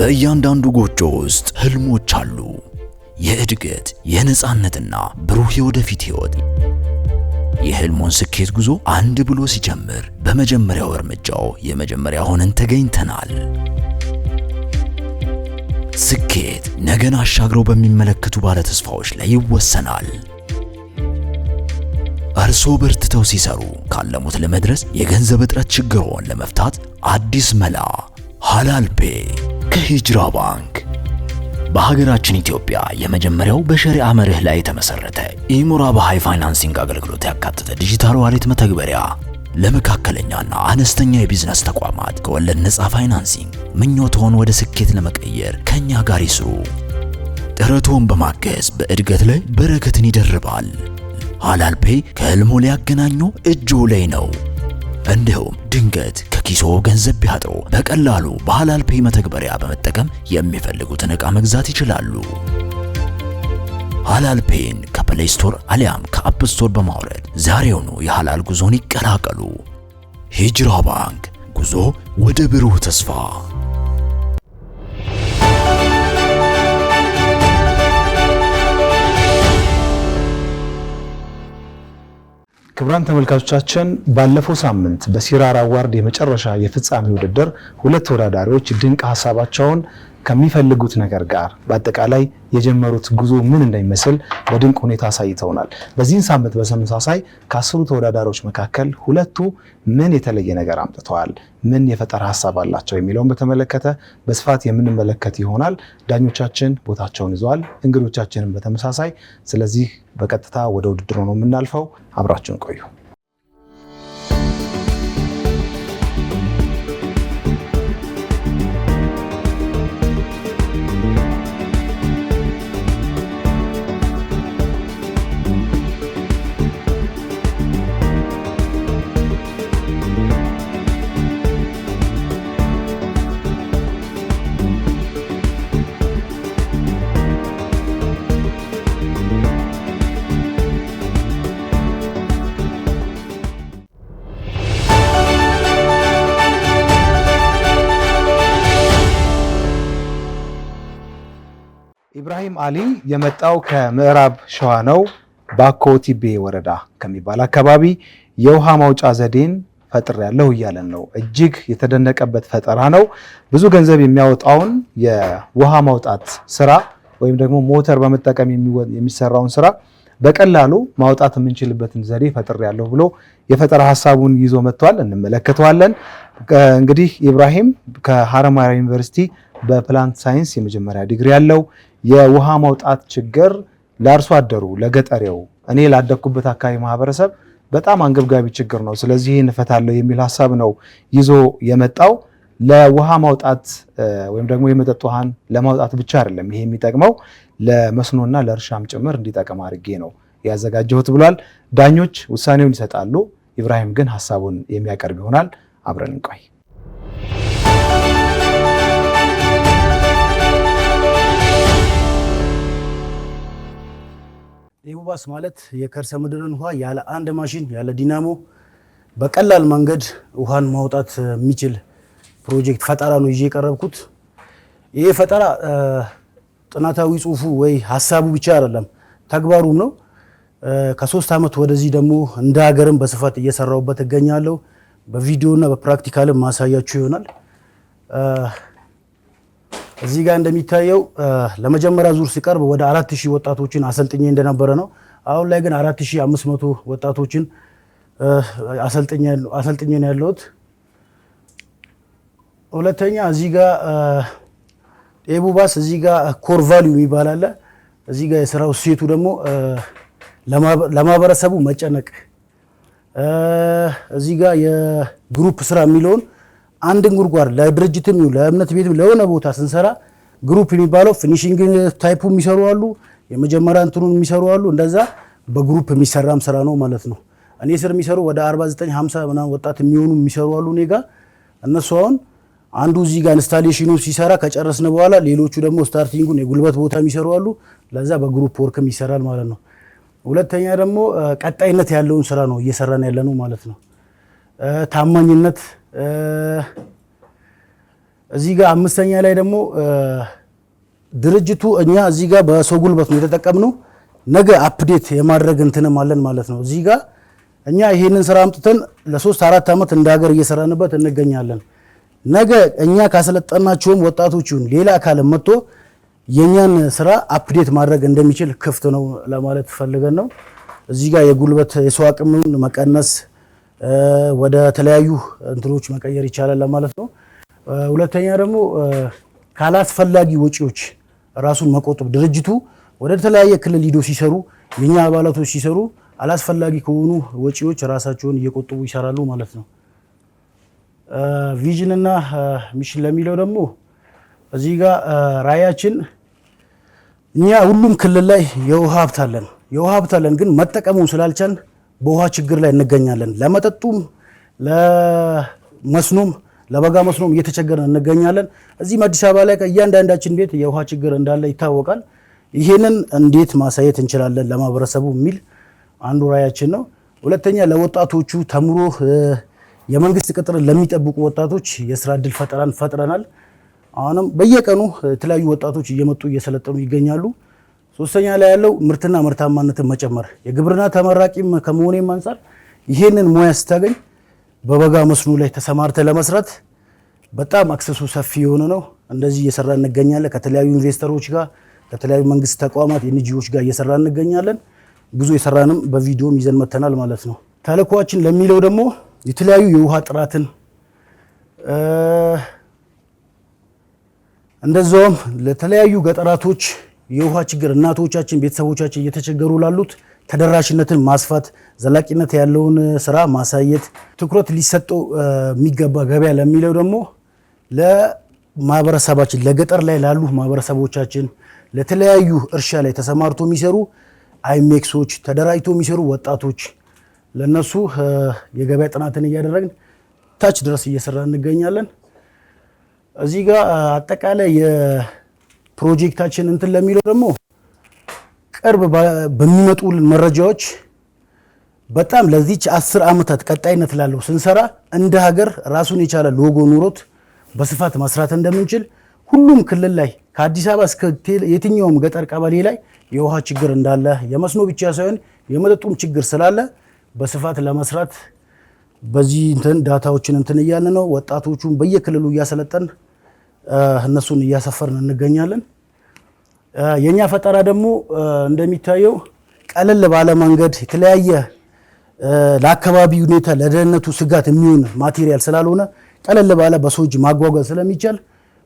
በእያንዳንዱ ጎጆ ውስጥ ህልሞች አሉ። የእድገት፣ የነጻነትና ብሩህ የወደፊት ህይወት። የህልሙን ስኬት ጉዞ አንድ ብሎ ሲጀምር በመጀመሪያው እርምጃው የመጀመሪያ ሆነን ተገኝተናል። ስኬት ነገን አሻግረው በሚመለከቱ ባለተስፋዎች ላይ ይወሰናል። እርሶ በርትተው ሲሰሩ ካለሙት ለመድረስ የገንዘብ እጥረት ችግሮን ለመፍታት አዲስ መላ ሃላል ፔይ ከሂጅራ ባንክ። በሀገራችን ኢትዮጵያ የመጀመሪያው በሸሪዓ መርህ ላይ የተመሰረተ ኢሙራባሃይ ፋይናንሲንግ አገልግሎት ያካተተ ዲጂታል ዋሌት መተግበሪያ ለመካከለኛና አነስተኛ የቢዝነስ ተቋማት ከወለድ ነፃ ፋይናንሲንግ ምኞቶን ወደ ስኬት ለመቀየር ከኛ ጋር ይስሩ። ጥረቶን በማገዝ በእድገት ላይ በረከትን ይደርባል። ሃላል ፔይ ከህልሞ ሊያገናኙ እጆ ላይ ነው። እንዲሁም ድንገት ከኪሶ ገንዘብ ቢያጥሩ በቀላሉ በሃላል ፔይ መተግበሪያ በመጠቀም የሚፈልጉትን ዕቃ መግዛት ይችላሉ። ሃላል ፔይን ከፕሌይ ስቶር አሊያም ከአፕ ስቶር በማውረድ ዛሬውኑ የሃላል ጉዞን ይቀላቀሉ። ሂጅራ ባንክ፣ ጉዞ ወደ ብሩህ ተስፋ። ክቡራን ተመልካቾቻችን ባለፈው ሳምንት በሲራር አዋርድ የመጨረሻ የፍጻሜ ውድድር ሁለት ተወዳዳሪዎች ድንቅ ሐሳባቸውን ከሚፈልጉት ነገር ጋር በአጠቃላይ የጀመሩት ጉዞ ምን እንደሚመስል በድንቅ ሁኔታ አሳይተውናል። በዚህን ሳምንት በተመሳሳይ ከ10 ተወዳዳሪዎች መካከል ሁለቱ ምን የተለየ ነገር አምጥተዋል፣ ምን የፈጠራ ሐሳብ አላቸው የሚለውን በተመለከተ በስፋት የምንመለከት ይሆናል። ዳኞቻችን ቦታቸውን ይዘዋል፣ እንግዶቻችንን በተመሳሳይ። ስለዚህ በቀጥታ ወደ ውድድሩ ነው የምናልፈው። አብራችሁን ቆዩ። ኢብራሂም አሊ የመጣው ከምዕራብ ሸዋ ነው። ባኮ ቲቤ ወረዳ ከሚባል አካባቢ የውሃ ማውጫ ዘዴን ፈጥሬያለሁ እያለን ነው። እጅግ የተደነቀበት ፈጠራ ነው። ብዙ ገንዘብ የሚያወጣውን የውሃ ማውጣት ስራ ወይም ደግሞ ሞተር በመጠቀም የሚሰራውን ስራ በቀላሉ ማውጣት የምንችልበትን ዘዴ ፈጥሬያለሁ ብሎ የፈጠራ ሐሳቡን ይዞ መጥቷል። እንመለከተዋለን። እንግዲህ ኢብራሂም ከሐረማያ ዩኒቨርሲቲ በፕላንት ሳይንስ የመጀመሪያ ዲግሪ ያለው የውሃ ማውጣት ችግር ለአርሶ አደሩ ለገጠሬው እኔ ላደኩበት አካባቢ ማህበረሰብ በጣም አንገብጋቢ ችግር ነው። ስለዚህ እንፈታለሁ የሚል ሐሳብ ነው ይዞ የመጣው። ለውሃ ማውጣት ወይም ደግሞ የመጠጥ ውሃን ለማውጣት ብቻ አይደለም ይሄ የሚጠቅመው ለመስኖና ለእርሻም ጭምር እንዲጠቅም አድርጌ ነው ያዘጋጀሁት ብሏል። ዳኞች ውሳኔውን ይሰጣሉ። ኢብራሂም ግን ሐሳቡን የሚያቀርብ ይሆናል። አብረን እንቆይ። ኢቡባስ ማለት የከርሰ ምድርን ውሃ ያለ አንድ ማሽን ያለ ዲናሞ በቀላል መንገድ ውሃን ማውጣት የሚችል ፕሮጀክት ፈጠራ ነው ይዤ የቀረብኩት። ይሄ ፈጠራ ጥናታዊ ጽሁፉ ወይ ሐሳቡ ብቻ አይደለም ተግባሩም ነው። ከ3 ዓመት ወደዚህ ደግሞ እንደ ሀገርም በስፋት እየሰራሁበት እገኛለሁ። በቪዲዮና በፕራክቲካልም ማሳያችሁ ይሆናል። እዚህ ጋር እንደሚታየው ለመጀመሪያ ዙር ሲቀርብ ወደ 4000 ወጣቶችን አሰልጥኜ እንደነበረ ነው። አሁን ላይ ግን 4500 ወጣቶችን አሰልጥኜ ነው ያለሁት። ሁለተኛ እዚህ ጋር ኢቡባስ እዚህ ጋር ኮር ቫልዩ የሚባል አለ። እዚህ ጋር የስራው ሴቱ ደግሞ ለማህበረሰቡ መጨነቅ። እዚህ ጋር የግሩፕ ስራ የሚለውን አንድን ጉድጓድ ለድርጅትም ይሁን ለእምነት ቤትም ለሆነ ቦታ ስንሰራ ግሩፕ የሚባለው ፊኒሺንግ ታይፑ የሚሰሩ አሉ፣ የመጀመሪያ እንትኑን የሚሰሩ አሉ። እንደዛ በግሩፕ የሚሰራም ስራ ነው ማለት ነው። እኔ ስር የሚሰሩ ወደ 49 50 ምናምን ወጣት የሚሆኑ የሚሰሩ አሉ እኔ ጋር። እነሱ አሁን አንዱ እዚህ ጋር ኢንስታሌሽኑ ሲሰራ ከጨረስን በኋላ ሌሎቹ ደግሞ ስታርቲንጉን የጉልበት ቦታ የሚሰሩ አሉ። ለዛ በግሩፕ ወርክም ይሰራል ማለት ነው። ሁለተኛ ደግሞ ቀጣይነት ያለውን ስራ ነው እየሰራን ያለነው ማለት ነው። ታማኝነት እዚህ ጋር አምስተኛ ላይ ደግሞ ድርጅቱ እኛ እዚህ ጋር በሰው ጉልበት ነው የተጠቀምነው። ነገ አፕዴት የማድረግ እንትንም አለን ማለት ነው። እዚህ ጋር እኛ ይሄንን ስራ አምጥተን ለ3-4 ዓመት እንደ ሀገር እየሰራንበት እንገኛለን። ነገ እኛ ካሰለጠናቸውም ወጣቶች ይሁን ሌላ አካል መጥቶ የኛን ስራ አፕዴት ማድረግ እንደሚችል ክፍት ነው ለማለት ፈልገን ነው። እዚህ ጋር የጉልበት የሰው አቅምን መቀነስ ወደ ተለያዩ እንትኖች መቀየር ይቻላል ለማለት ነው። ሁለተኛ ደግሞ ካላስፈላጊ ወጪዎች ራሱን መቆጠብ ድርጅቱ ወደ ተለያየ ክልል ሂዶ ሲሰሩ የኛ አባላቶች ሲሰሩ አላስፈላጊ ከሆኑ ወጪዎች ራሳቸውን እየቆጠቡ ይሰራሉ ማለት ነው። ቪዥን እና ሚሽን ለሚለው ደግሞ እዚህ ጋር ራያችን እኛ ሁሉም ክልል ላይ የውሃ ሀብት አለን ግን መጠቀሙን ስላልቻልን በውሃ ችግር ላይ እንገኛለን። ለመጠጡም ለመስኖም ለበጋ መስኖም እየተቸገረን እንገኛለን። እዚህም አዲስ አበባ ላይ እያንዳንዳችን ቤት የውሃ ችግር እንዳለ ይታወቃል። ይሄንን እንዴት ማሳየት እንችላለን ለማህበረሰቡ የሚል አንዱ ራያችን ነው። ሁለተኛ ለወጣቶቹ ተምሮ የመንግስት ቅጥርን ለሚጠብቁ ወጣቶች የስራ እድል ፈጥረናል። አሁንም በየቀኑ የተለያዩ ወጣቶች እየመጡ እየሰለጠኑ ይገኛሉ። ሶስተኛ ላይ ያለው ምርትና ምርታማነትን መጨመር የግብርና ተመራቂም ከመሆኔም አንፃር ይሄንን ሙያ ስታገኝ በበጋ መስኖ ላይ ተሰማርተ ለመስራት በጣም አክሰሱ ሰፊ የሆነ ነው። እንደዚህ እየሰራ እንገኛለን። ከተለያዩ ኢንቨስተሮች ጋር ከተለያዩ መንግስት ተቋማት ኤንጂኦዎች ጋር እየሰራ እንገኛለን። ብዙ የሰራንም በቪዲዮም ይዘን መተናል ማለት ነው። ተልዕኳችን ለሚለው ደግሞ የተለያዩ የውሃ ጥራትን እንደዛውም ለተለያዩ ገጠራቶች የውሃ ችግር እናቶቻችን ቤተሰቦቻችን እየተቸገሩ ላሉት ተደራሽነትን ማስፋት ዘላቂነት ያለውን ስራ ማሳየት ትኩረት ሊሰጠው የሚገባ ገበያ ለሚለው ደግሞ ለማህበረሰባችን ለገጠር ላይ ላሉ ማህበረሰቦቻችን ለተለያዩ እርሻ ላይ ተሰማርቶ የሚሰሩ አይሜክሶች ተደራጅቶ የሚሰሩ ወጣቶች ለነሱ የገበያ ጥናትን እያደረግን ታች ድረስ እየሰራ እንገኛለን። እዚህ ጋር አጠቃላይ የፕሮጀክታችን እንትን ለሚለው ደግሞ ቅርብ በሚመጡ መረጃዎች በጣም ለዚች 10 ዓመታት ቀጣይነት ላለው ስንሰራ እንደ ሀገር ራሱን የቻለ ሎጎ ኑሮት በስፋት መስራት እንደምንችል ሁሉም ክልል ላይ ከአዲስ አበባ እስከ የትኛውም ገጠር ቀበሌ ላይ የውሃ ችግር እንዳለ የመስኖ ብቻ ሳይሆን የመጠጡም ችግር ስላለ በስፋት ለመስራት በዚህ እንትን ዳታዎችን እንትን እያለ ነው። ወጣቶቹን በየክልሉ እያሰለጠን እነሱን እያሰፈርን እንገኛለን። የኛ ፈጠራ ደግሞ እንደሚታየው ቀለል ባለ መንገድ የተለያየ ለአካባቢ ሁኔታ ለደህንነቱ ስጋት የሚሆን ማቴሪያል ስላልሆነ ቀለል ባለ በሰው እጅ ማጓጓዝ ስለሚቻል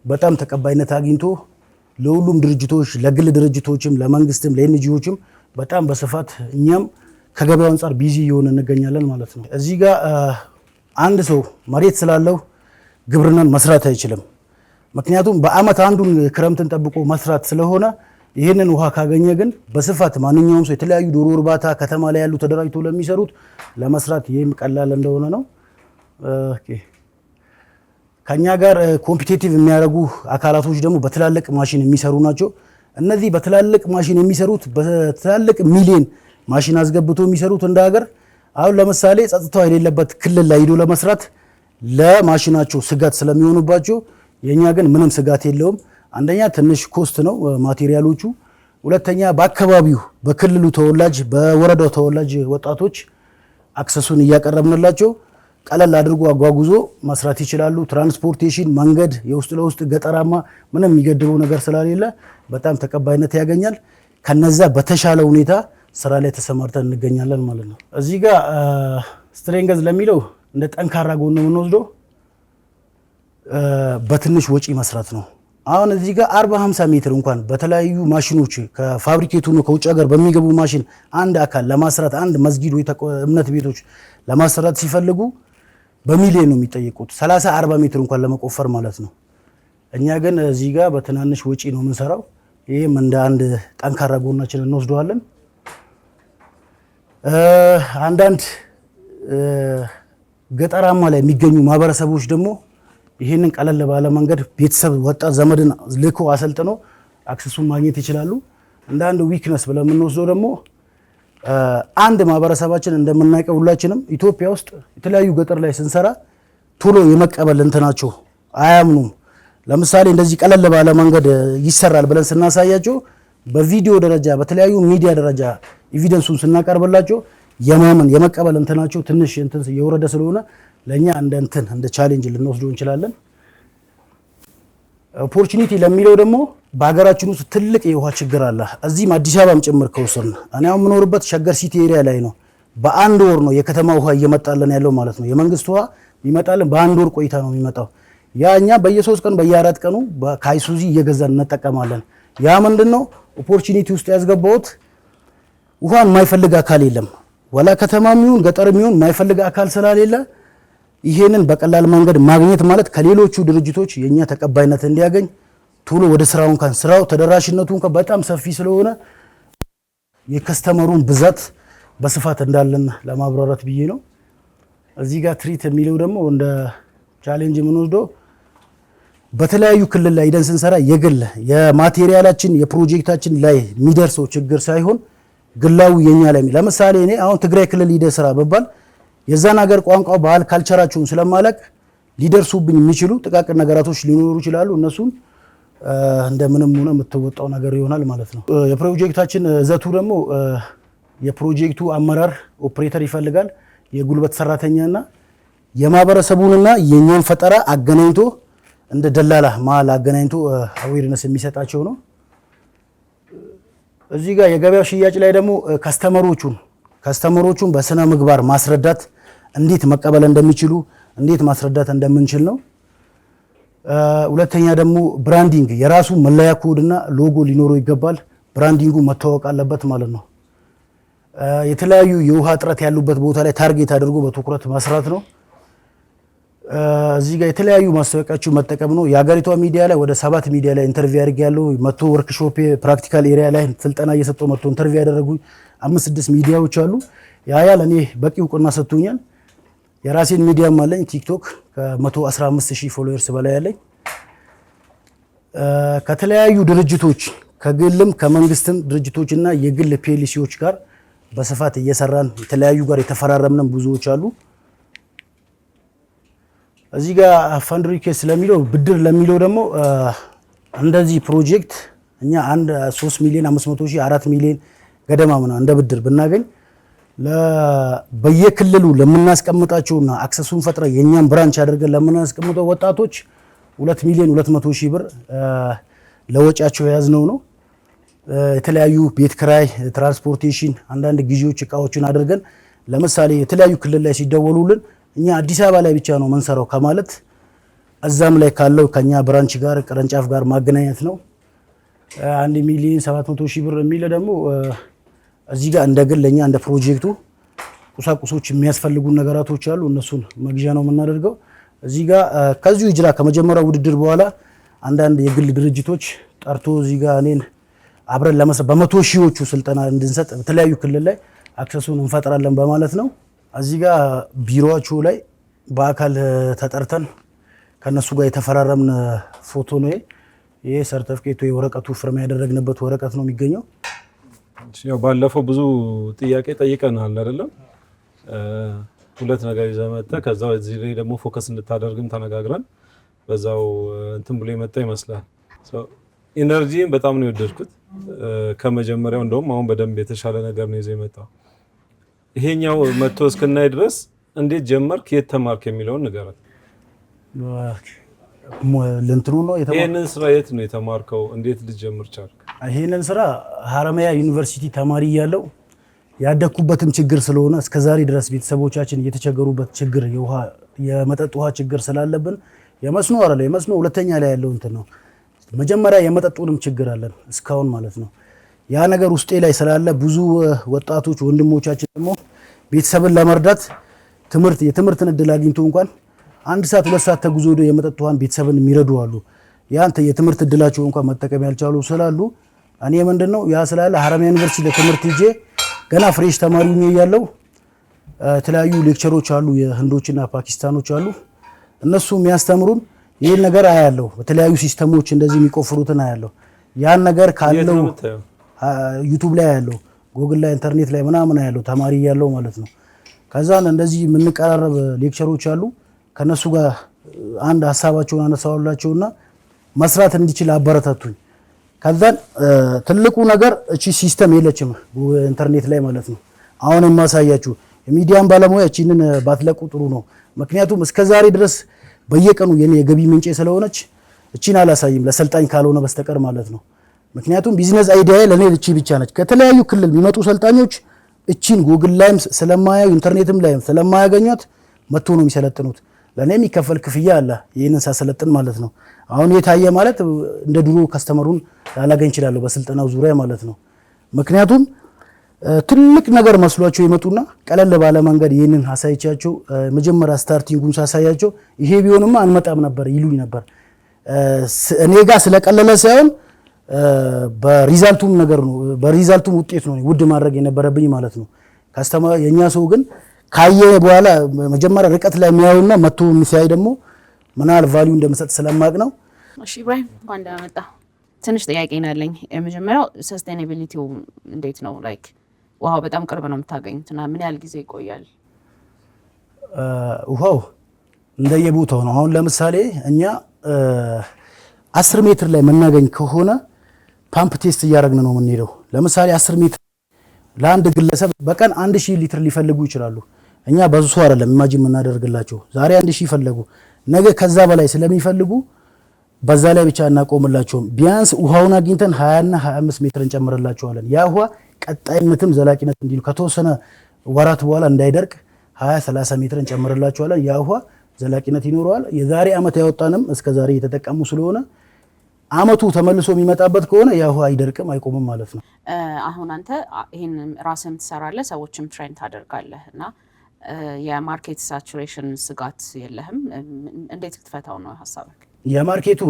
በጣም ተቀባይነት አግኝቶ ለሁሉም ድርጅቶች ለግል ድርጅቶችም ለመንግስትም ለኤንጂኦችም በጣም በስፋት እኛም ከገበያው አንፃር ቢዚ እየሆነ እንገኛለን ማለት ነው። እዚህ ጋር አንድ ሰው መሬት ስላለው ግብርናን መስራት አይችልም። ምክንያቱም በአመት አንዱን ክረምትን ጠብቆ መስራት ስለሆነ ይህንን ውሃ ካገኘ ግን በስፋት ማንኛውም ሰው የተለያዩ ዶሮ እርባታ ከተማ ላይ ያሉ ተደራጅቶ ለሚሰሩት ለመስራት ይህም ቀላል እንደሆነ ነው። ከኛ ጋር ኮምፒቲቲቭ የሚያደርጉ አካላቶች ደግሞ በትላልቅ ማሽን የሚሰሩ ናቸው። እነዚህ በትላልቅ ማሽን የሚሰሩት በትላልቅ ሚሊዮን ማሽን አስገብቶ የሚሰሩት እንደ ሀገር አሁን ለምሳሌ ጸጥታው የሌለበት ክልል ላይ ሄዶ ለመስራት ለማሽናቸው ስጋት ስለሚሆኑባቸው የኛ ግን ምንም ስጋት የለውም። አንደኛ ትንሽ ኮስት ነው ማቴሪያሎቹ፣ ሁለተኛ በአካባቢው በክልሉ ተወላጅ በወረዳው ተወላጅ ወጣቶች አክሰሱን እያቀረብንላቸው ቀለል አድርጎ አጓጉዞ መስራት ይችላሉ። ትራንስፖርቴሽን መንገድ የውስጥ ለውስጥ ገጠራማ ምንም የሚገድበው ነገር ስላሌለ በጣም ተቀባይነት ያገኛል። ከነዛ በተሻለ ሁኔታ ስራ ላይ ተሰማርተን እንገኛለን ማለት ነው። እዚህ ጋር ስትሬንግዝ ለሚለው እንደ ጠንካራ ጎን የምንወስደው በትንሽ ወጪ መስራት ነው። አሁን እዚህ ጋር 40-50 ሜትር እንኳን በተለያዩ ማሽኖች ከፋብሪኬቱ ነው ከውጭ ሀገር በሚገቡ ማሽን አንድ አካል ለማስራት አንድ መስጊድ ወይ እምነት ቤቶች ለማስራት ሲፈልጉ በሚሊዮን ነው የሚጠየቁት 30-40 ሜትር እንኳን ለመቆፈር ማለት ነው። እኛ ግን እዚህ ጋር በትናንሽ ወጪ ነው የምንሰራው። ይሄም እንደ አንድ ጠንካራ ጎናችን እንወስደዋለን። አንዳንድ ገጠራማ ላይ የሚገኙ ማህበረሰቦች ደግሞ ይህንን ቀለል ባለ መንገድ ቤተሰብ ወጣት ዘመድን ልኮ አሰልጥኖ አክሰሱን ማግኘት ይችላሉ። እንደ አንድ ዊክነስ ብለን የምንወስደው ደግሞ አንድ ማህበረሰባችን እንደምናውቀው ሁላችንም ኢትዮጵያ ውስጥ የተለያዩ ገጠር ላይ ስንሰራ ቶሎ የመቀበል እንትናቸው አያምኑም። ለምሳሌ እንደዚህ ቀለል ባለ መንገድ ይሰራል ብለን ስናሳያቸው በቪዲዮ ደረጃ በተለያዩ ሚዲያ ደረጃ ኤቪደንሱን ስናቀርብላቸው የማመን የመቀበል እንትናቸው ትንሽ እንትን የወረደ ስለሆነ ለኛ እንደ ቻሌንጅ ልንወስደው እንችላለን። ኦፖርቹኒቲ ለሚለው ደግሞ በሀገራችን ውስጥ ትልቅ የውሃ ችግር አለ። እዚህም አዲስ አበባም ጭምር ከወሰን እኔ አሁን የምኖርበት ሸገር ሲቲ ኤሪያ ላይ ነው። በአንድ ወር ነው የከተማ ውሃ እየመጣልን ያለው ማለት ነው። የመንግስት ውሃ ይመጣልን በአንድ ወር ቆይታ ነው የሚመጣው። ያ እኛ በየ3 ቀን በየ4 ቀኑ ከአይሱዚ እየገዛን እንጠቀማለን። ያ ምንድነው ኦፖርቹኒቲ ውስጥ ያስገባውት ውሃን የማይፈልግ አካል የለም። ወላ ከተማም ይሁን ገጠርም ይሁን የማይፈልግ አካል ስላሌለ ይሄንን በቀላል መንገድ ማግኘት ማለት ከሌሎቹ ድርጅቶች የኛ ተቀባይነት እንዲያገኝ ቶሎ ወደ ስራው ተደራሽነቱን በጣም ሰፊ ስለሆነ የከስተመሩን ብዛት በስፋት እንዳለን ለማብራራት ብዬ ነው። እዚህ ጋር ትሪት የሚለው ደግሞ እንደ ቻሌንጅ የምንወስደው በተለያዩ ክልል ላይ ሄደን ስንሰራ የግል የማቴሪያላችን የፕሮጀክታችን ላይ የሚደርሰው ችግር ሳይሆን ግላዊ የኛ ላይ ለምሳሌ እኔ አሁን ትግራይ ክልል ሊደ ስራ በባል የዛን ሀገር ቋንቋው ባህል ካልቸራቸውን ስለማለቅ ሊደርሱብኝ የሚችሉ ጥቃቅን ነገራቶች ሊኖሩ ይችላሉ። እነሱን እንደምንም ሆነ የምትወጣው ነገር ይሆናል ማለት ነው። የፕሮጀክታችን ዘቱ ደግሞ የፕሮጀክቱ አመራር ኦፕሬተር ይፈልጋል። የጉልበት ሰራተኛና የማህበረሰቡንና የኛን ፈጠራ አገናኝቶ እንደ ደላላ ማል አገናኝቶ አዌርነስ የሚሰጣቸው ነው። እዚህ ጋር የገበያው ሽያጭ ላይ ደግሞ ከስተመሮቹን በስነ ምግባር ማስረዳት እንዴት መቀበል እንደሚችሉ እንዴት ማስረዳት እንደምንችል ነው። ሁለተኛ ደግሞ ብራንዲንግ የራሱ መለያ ኮድና ሎጎ ሊኖረው ይገባል። ብራንዲንጉ መታወቅ አለበት ማለት ነው። የተለያዩ የውሃ እጥረት ያሉበት ቦታ ላይ ታርጌት አድርጎ በትኩረት መስራት ነው። እዚህ ጋር የተለያዩ ማስታወቂያዎችን መጠቀም ነው። የሀገሪቷ ሚዲያ ላይ ወደ 7 ሚዲያ ላይ ኢንተርቪው ያደርጋለሁ። መቶ ወርክሾፕ ፕራክቲካል ኤሪያ ላይ ስልጠና እየሰጠው መቶ ኢንተርቪው ያደረጉ 5-6 ሚዲያዎች አሉ። ያ ለኔ በቂ እውቅና ሰጥቶኛል። የራሴን ሚዲያም አለኝ ቲክቶክ ከ115000 ፎሎወርስ በላይ ያለኝ። ከተለያዩ ድርጅቶች ከግልም ከመንግስትም ድርጅቶችና የግል ፒኤልሲዎች ጋር በስፋት እየሰራን የተለያዩ ጋር የተፈራረምንም ብዙዎች አሉ። እዚህ ጋር ፈንድ ሪኩዌስት ለሚለው ብድር ለሚለው ደግሞ እንደዚህ ፕሮጀክት እኛ 3,500,000 4 ሚሊዮን ገደማ ምናምን እንደ ብድር ብናገኝ በየክልሉ ለምናስቀምጣቸውና አክሰሱን ፈጥረ የኛን ብራንች አድርገን ለምናስቀምጠው ወጣቶች 2,200,000 ብር ለወጫቸው ያዝነው ነው። የተለያዩ ቤት ክራይ፣ ትራንስፖርቴሽን፣ አንዳንድ ጊዜዎች እቃዎችን አድርገን ለምሳሌ የተለያዩ ክልል ላይ ሲደወሉልን እኛ አዲስ አበባ ላይ ብቻ ነው መንሰራው ከማለት እዛም ላይ ካለው ከኛ ብራንች ጋር ቅርንጫፍ ጋር ማገናኘት ነው። 1,700,000 ብር የሚል ደግሞ እዚህ ጋር እንደግል ለኛ እንደ ፕሮጀክቱ ቁሳቁሶች የሚያስፈልጉ ነገራቶች አሉ። እነሱን መግዣ ነው የምናደርገው። እዚህ ጋር ከዚሁ ይጅራ ከመጀመሪያው ውድድር በኋላ አንዳንድ የግል ድርጅቶች ጠርቶ እዚህ ጋር እኔን አብረን ለመስራት በመቶ ሺዎቹ ስልጠና እንድንሰጥ በተለያዩ ክልል ላይ አክሰሱን እንፈጥራለን በማለት ነው። እዚህ ጋር ቢሮአቸው ላይ በአካል ተጠርተን ከነሱ ጋር የተፈራረምን ፎቶ ነው። ይሄ ሰርቲፊኬቱ የወረቀቱ ፍርማ ያደረግንበት ወረቀት ነው የሚገኘው። ያው ባለፈው ብዙ ጥያቄ ጠይቀናል አይደለም? ሁለት ነገር ይዘህ መጥተህ ከዛው እዚህ ላይ ደግሞ ፎከስ እንድታደርግም ተነጋግረን በዛው እንትን ብሎ የመጣ ይመስላል። ኢነርጂን በጣም ነው የወደድኩት። ከመጀመሪያው እንደውም አሁን በደንብ የተሻለ ነገር ነው ይዘህ የመጣው። ይሄኛው መጥቶ እስክናይ ድረስ እንዴት ጀመርክ? የት ተማርክ የሚለውን ንገረን። ለእንትኑ ነው የተማርኩት። ይሄንን ስራ የት ነው የተማርከው? እንዴት ልትጀምር ቻልክ? ይሄንን ስራ ሀረማያ ዩኒቨርሲቲ ተማሪ እያለሁ ያደኩበትም ችግር ስለሆነ እስከዛሬ ድረስ ቤተሰቦቻችን እየተቸገሩበት ችግር የመጠጥ ውሃ ችግር ስላለብን የመስኖ አይደለ የመስኖ ሁለተኛ ላይ ያለው እንትን ነው። መጀመሪያ የመጠጡንም ችግር አለን እስካሁን ማለት ነው። ያ ነገር ውስጤ ላይ ስላለ ብዙ ወጣቶች ወንድሞቻችን ደግሞ ቤተሰብን ለመርዳት የትምህርትን እድል አግኝቶ እንኳን 1 ሰዓት 2 ሰዓት ተጉዞ የመጠጥ ውሃን ቤተሰብን የሚረዱ አሉ። ያንተ የትምህርት እድላቸው እንኳን መጠቀም ያልቻሉ ስላሉ እኔ ምንድነው ያ ስላለ ሀረማያ ዩኒቨርሲቲ ለትምህርት ሄጄ ገና ፍሬሽ ተማሪ ነኝ ያለው የተለያዩ ሌክቸሮች አሉ፣ የህንዶችና ፓኪስታኖች አሉ። እነሱ የሚያስተምሩን ይሄን ነገር አያለው። በተለያዩ ሲስተሞች እንደዚህ የሚቆፍሩትን አያለው። ያን ነገር ካለው ዩቲዩብ ላይ አያለው፣ ጉግል ላይ ኢንተርኔት ላይ ምናምን አያለው ተማሪ ያለው ማለት ነው። ከዛን እንደዚህ የምንቀራረብ ሌክቸሮች አሉ። ከነሱ ጋር አንድ ሐሳባቸውን አነሳውላቸውና መስራት እንዲችል አበረታቱኝ። ከዛን ትልቁ ነገር እቺ ሲስተም የለችም ኢንተርኔት ላይ ማለት ነው። አሁን የማሳያችሁ የሚዲያን ባለሙያ እቺንን ባትለቁ ጥሩ ነው። ምክንያቱም እስከዛሬ ድረስ በየቀኑ የኔ የገቢ ምንጭ ስለሆነች እቺን አላሳይም ለሰልጣኝ ካልሆነ በስተቀር ማለት ነው። ምክንያቱም ቢዝነስ አይዲያ ለኔ እቺ ብቻ ነች። ከተለያዩ ክልል የሚመጡ ሰልጣኞች እቺን ጉግል ላይም ስለማያዩ ኢንተርኔትም ላይም ስለማያገኙት መጥቶ ነው የሚሰለጥኑት። ለኔ የሚከፈል ክፍያ አለ ይሄንን ሳሰለጥን ማለት ነው። አሁን የታየ ማለት እንደ ድሮ ከስተመሩን ላላገኝ ይችላል በስልጠናው ዙሪያ ማለት ነው። ምክንያቱም ትልቅ ነገር መስሏቸው ይመጡና ቀለል ባለ መንገድ ይሄንን አሳይቻቸው መጀመሪያ ስታርቲንጉን ሳሳያቸው ይሄ ቢሆንማ አንመጣም ነበር ይሉኝ ነበር። እኔ ጋር ስለቀለለ ሳይሆን በሪዛልቱም ነገር ነው በሪዛልቱም ውጤት ነው ውድ ማድረግ የነበረብኝ ማለት ነው። ካስተማ የኛ ሰው ግን ካየ በኋላ መጀመሪያ ርቀት ላይ የሚያዩና መጥቶ የሚያይ ደግሞ ምናል ቫልዩ እንደምሰጥ ስለማቅ ነው። እሺ ኢብራሂም እንኳን እንደመጣ ትንሽ ጥያቄ ናለኝ። የመጀመሪያው ሰስቴናቢሊቲው እንዴት ነው? ላይክ ውሃው በጣም ቅርብ ነው የምታገኙትና ምን ያህል ጊዜ ይቆያል? ውሃው እንደየቦታው ነው። አሁን ለምሳሌ እኛ 10 ሜትር ላይ መናገኝ ከሆነ ፓምፕ ቴስት እያደረግን ነው የምንሄደው። ለምሳሌ 10 ሜትር ለአንድ ግለሰብ በቀን 1000 ሊትር ሊፈልጉ ይችላሉ። እኛ በሱ አይደለም ኢማጂን የምናደርግላቸው። ዛሬ 1000 ፈለጉ፣ ነገ ከዛ በላይ ስለሚፈልጉ በዛ ላይ ብቻ እናቆምላቸውም። ቢያንስ ውሃውን አግኝተን 20 እና 25 ሜትር እንጨምርላቸዋለን። ያ ውሃ ቀጣይነትም ዘላቂነት እንዲሉ ከተወሰነ ወራት በኋላ እንዳይደርቅ 20-30 ሜትር እንጨምርላቸዋለን። ያ ውሃ ዘላቂነት ይኖረዋል። የዛሬ አመት ያወጣንም እስከ ዛሬ እየተጠቀሙ ስለሆነ አመቱ ተመልሶ የሚመጣበት ከሆነ ያ ውሃ አይደርቅም አይቆምም ማለት ነው። አሁን አንተ ይሄን ራስህም ትሰራለህ ሰዎችም ትሬን ታደርጋለህ እና የማርኬት ሳቹሬሽን ስጋት የለህም? እንዴት ትፈታው ነው ሐሳብክ? የማርኬቱ